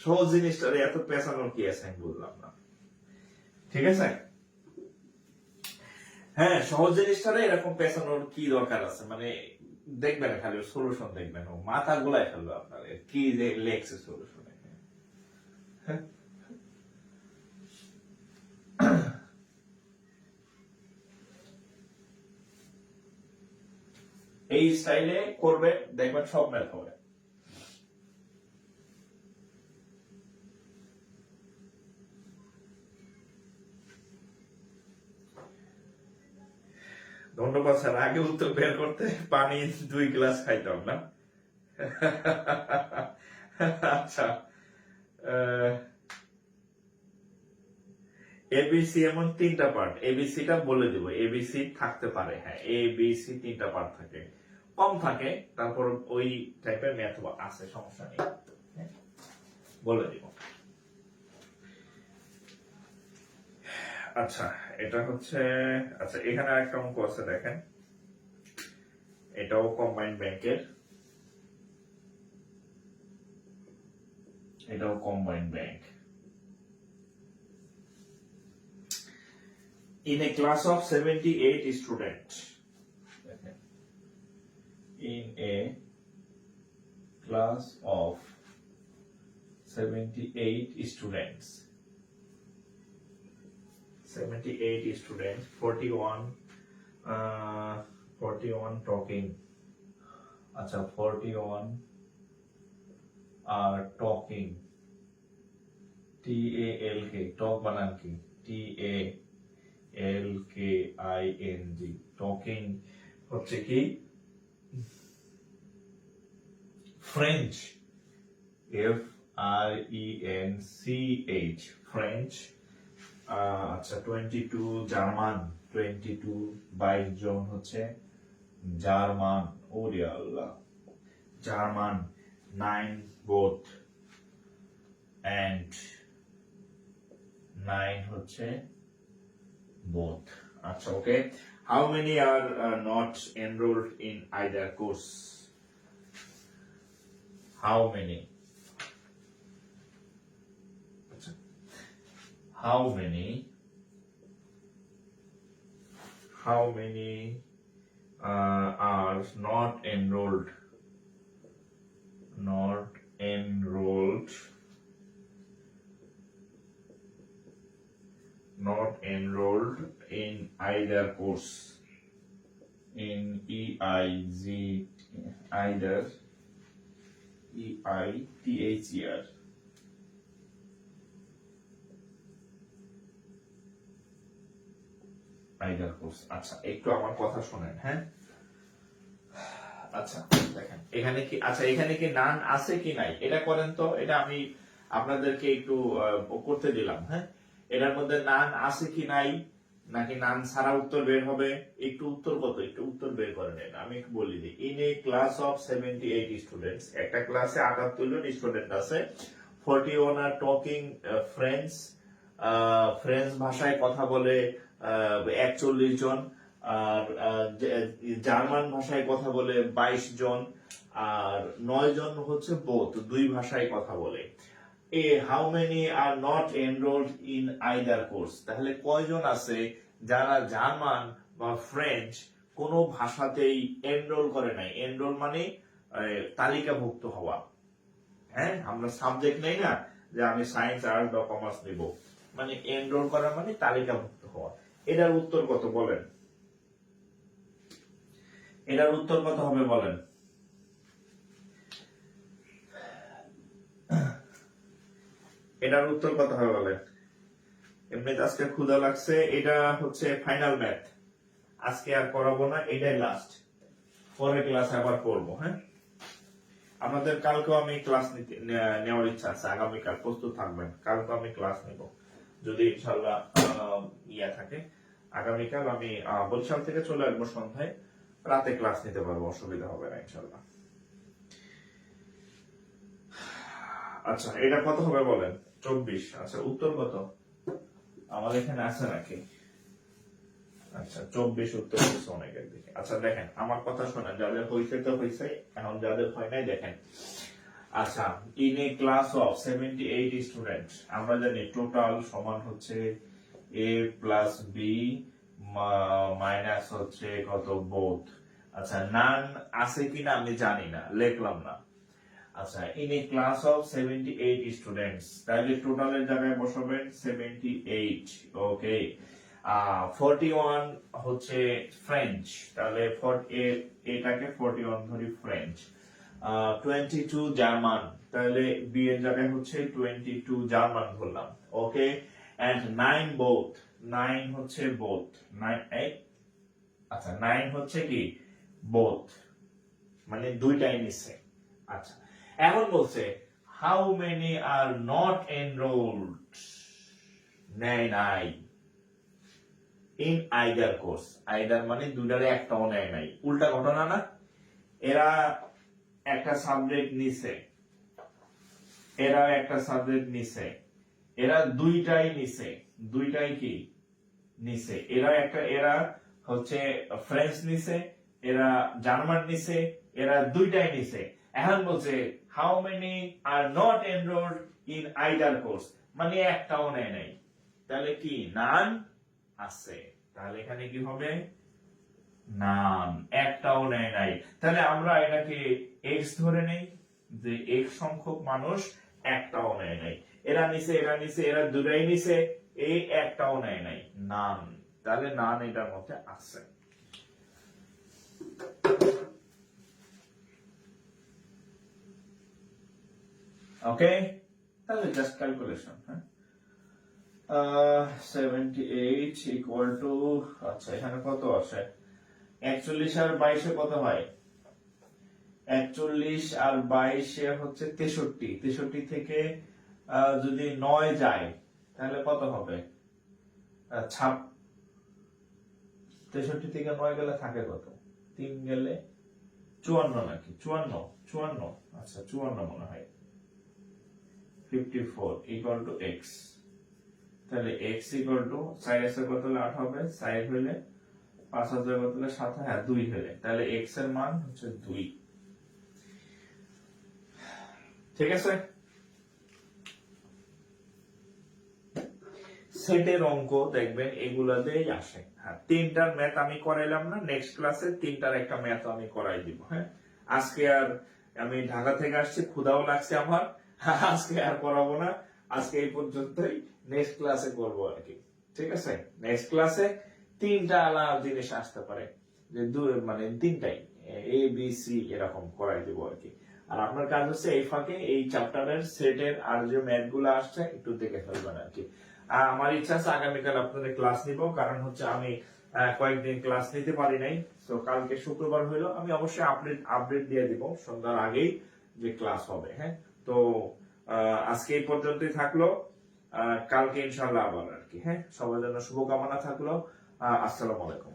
সহজ জিনিসটা এত পেছানোর কি আছে, আমি বললাম না। ঠিক আছে, হ্যাঁ, সহজ জিনিসটারে এরকম পেছানোর কি দরকার আছে, মানে দেখবেন খালি সলিউশন দেখবেন, ও মাথা গুলাই ফেলবে আপনার কি যে লেখছে সলিউশনে। হ্যাঁ, এই স্টাইলে করবে, দেখবেন সব ম্যাথ হবে। ধন্যবাদ স্যার, আগে উত্তর বের করতে পানি 2 গ্লাস খাইতাম না। আচ্ছা, এবিসি এমন 3টা পার্ট, এবিসিটা বলে দিব, এবিসি থাকতে পারে, হ্যাঁ এবিসি 3টা পার্ট থাকে, কম থাকে, তারপর ওই টাইপের ম্যাথ আছে, সমস্যা নেই, বলে দিব। আচ্ছা, এটা হচ্ছে, আচ্ছা এখানে একটা অঙ্ক আছে দেখেন, এটাও কম্বাইন্ড ব্যাংকের, এটাও combined bank. In a class of 78 students, in a class of 78 students, 41 talking, আচ্ছা 41 are talking, TALK, talk বানান কি, TALKING, talking হচ্ছে কি ফ্রেঞ্চ, FRENCH, ফ্রেঞ্চ। আচ্ছা 22 জার্মান, 22 জন হচ্ছে জার্মান, ওরে আল্লাহ, জার্মান। 9 both, and 9 হচ্ছে both। আচ্ছা, ওকে, how many are not enrolled in either course, how many, আচ্ছা how many are not enrolled in either course, in either EITHER either course। আচ্ছা একটু আমার কথা শুনেন, হ্যাঁ। আচ্ছা দেখেন এখানে কি নান আছে কি নাই এটা করেন তো, এটা আমি আপনাদেরকে একটু করতে দিলাম, হ্যাঁ। এটার মধ্যে নান আছে কি নাই, নাকি নান ছাড়া উত্তর বের হবে, একটু উত্তর কত, একটু উত্তর বের করেন। এটা আমি একটু বলি দিই। In a class of 78 students, একটা ক্লাসে 78 জন স্টুডেন্ট আছে। 41 আর টকিং ফ্রেঞ্চ ভাষায় কথা বলে 41 জন, আর জার্মান ভাষায় কথা বলে 22 জন, আর 9 জন হচ্ছে বোথ, দুই ভাষায় কথা বলে। How many are not enrolled in either course, তাহলে কয়জন আছে যারা জার্মান বা ফ্রেঞ্চ কোন ভাষাতেই এনরোল করে নাই। এনরোল মানে তালিকাভুক্ত হওয়া, হ্যাঁ। আমরা সাবজেক্ট নেই না যে আমি সায়েন্স, আর্টস বা কমার্স নিব, মানে এনরোল করা মানে তালিকাভুক্ত হওয়া। এটার উত্তর কত বলেন, এটার উত্তর কত হবে বলেন। এটার উত্তর কত হবে বলেন। এমনিতে আজকে ক্ষুধা লাগছে, এটা হচ্ছে ফাইনাল ম্যাথ, আজকে আর করাবো না, এটাই লাস্ট, পরে ক্লাস আবার করবো, হ্যাঁ। আমাদের কালকেও আমি ক্লাস নেওয়ার ইচ্ছা আছে, আগামীকাল প্রস্তুত থাকবেন, কালকে আমি ক্লাস নেব যদি ইনশাল্লাহ ইয়া থাকে। আগামীকাল আমি বরিশাল থেকে চলে আসবো সন্ধ্যায়, রাতে ক্লাস নিতে পারবো, অসুবিধা হবে না ইনশাল্লাহ। আচ্ছা এটা কত হবে বলেন, 24। আচ্ছা উত্তর কত আমার এখানে আছে নাকি? আচ্ছা 24 উত্তর হচ্ছে অনেকের দিকে। আচ্ছা দেখেন আমার কথা শোনেন, যাদের হয়েছে তো হয়েছে, এখন যাদের হয় নাই দেখেন। আচ্ছা in a class of 78 student, আমরা জানি টোটাল সমান হচ্ছে a প্লাস বি মাইনাস হচ্ছে কত বোথ। আচ্ছা নান আছে কিনা আমি জানি না, লিখলাম না। আচ্ছা in a class of 78 students, তাহলে টোটালের জায়গায় বসাবেন 78, ওকে। 41 হচ্ছে ফ্রেঞ্চ, তাহলে এটাকে 41 ধরি ফ্রেঞ্চ। 22 জার্মান, তাহলে বি এর জায়গায় হচ্ছে 22 জার্মান ধরলাম, ওকে। এন্ড 9 বোথ, 9 হচ্ছে বোথ, 9 আচ্ছা 9 হচ্ছে কি বোথ, মানে দুইটাই নিচ্ছে। আচ্ছা এখন বলছে how many are not enrolled, নেয় নাই, ইন আইদার কোর্স। আইদার মানে দুইটারে একটাও নেয় নাই, উল্টা ঘটনা না। এরা একটা সাবজেক্ট নিছে, এরা একটা সাবজেক্ট নিছে, এরা দুইটাই নিছে, দুইটাই কি নিছে। এরা হচ্ছে ফ্রেঞ্চ নিছে, এরা জার্মান নিছে, এরা দুইটাই নিছে। এখন বলছে how many are not enrolled in either course, মানে একটাও নেয় নাই, তাহলে কি নান আছে, তাহলে এখানে কি হবে নান, একটাও নেয় নাই। তাহলে আমরা এটাকে এক্স ধরে নেই, যে এক্স সংখ্যক মানুষ একটাও নেয় নাই। এরা নিছে, এরা নিছে, এরা দুটাই নিছে, এই একটাও নেয় নাই, নান। তাহলে নান এটার মধ্যে আছে। ওকে, তাহলে জাস্ট ক্যালকুলেশন, হ্যাঁ। 78 ইকুয়াল টু, আচ্ছা এখানে কত আসে, 41 আর 22 কত হয়, 41 আর 22 হচ্ছে 63, 63 থেকে যদি 9 যায় তাহলে কত হবে, 63 থেকে 9 গেলে থাকে কত, 3 গেলে 54 নাকি 54, 54, আচ্ছা 54 মনে হয়। 54 ইকুয়াল টু এক্স, তাহলে এক্স ইকুয়াল টু 4 এর কত হলে 8 হবে, 4 হইলে 5000 কত হলে 7, হ্যাঁ 2 হলে, তাহলে এক্স এর মান হচ্ছে 2। ঠিক আছে, সেটের অঙ্ক দেখবেন এগুলাতেই আসে। হ্যাঁ, 3টার ম্যাথ আমি করাইলাম না, নেক্সট ক্লাসে 3টার একটা ম্যাথ আমি করাই দিব। হ্যাঁ, আজকে আর আমি ঢাকা থেকে আসছি, ক্ষুধাও লাগছে আমার, আজকে আর করাবো না, আজকে এই পর্যন্তই, নেক্সট ক্লাসে করবো আর কি। ঠিক আছে, নেক্সট ক্লাসে 3টা আলাদা জিনিস আসতে পারে, যে মানে 3টাই এ বি সি এরকম করাই দিব আর কি। আর আপনার কাজ হচ্ছে এই ফাঁকে এই চ্যাপ্টারের সেটের আর যে ম্যাথ গুলো আসছে একটু দেখে ফেলবেন আর কি। আমার ইচ্ছা আছে আগামীকাল আপনাদের ক্লাস নিব, কারণ হচ্ছে আমি কয়েকদিন ক্লাস নিতে পারি নাই। তো কালকে শুক্রবার হইলো, আমি অবশ্যই আপডেট দিয়ে দিব সন্ধ্যার আগেই যে ক্লাস হবে। হ্যাঁ, তো আজকে এই পর্যন্তই থাকলো, কালকে ইনশাল্লাহ আবার আর কি। হ্যাঁ, সবার জন্য শুভকামনা থাকলো। আসসালামু আলাইকুম।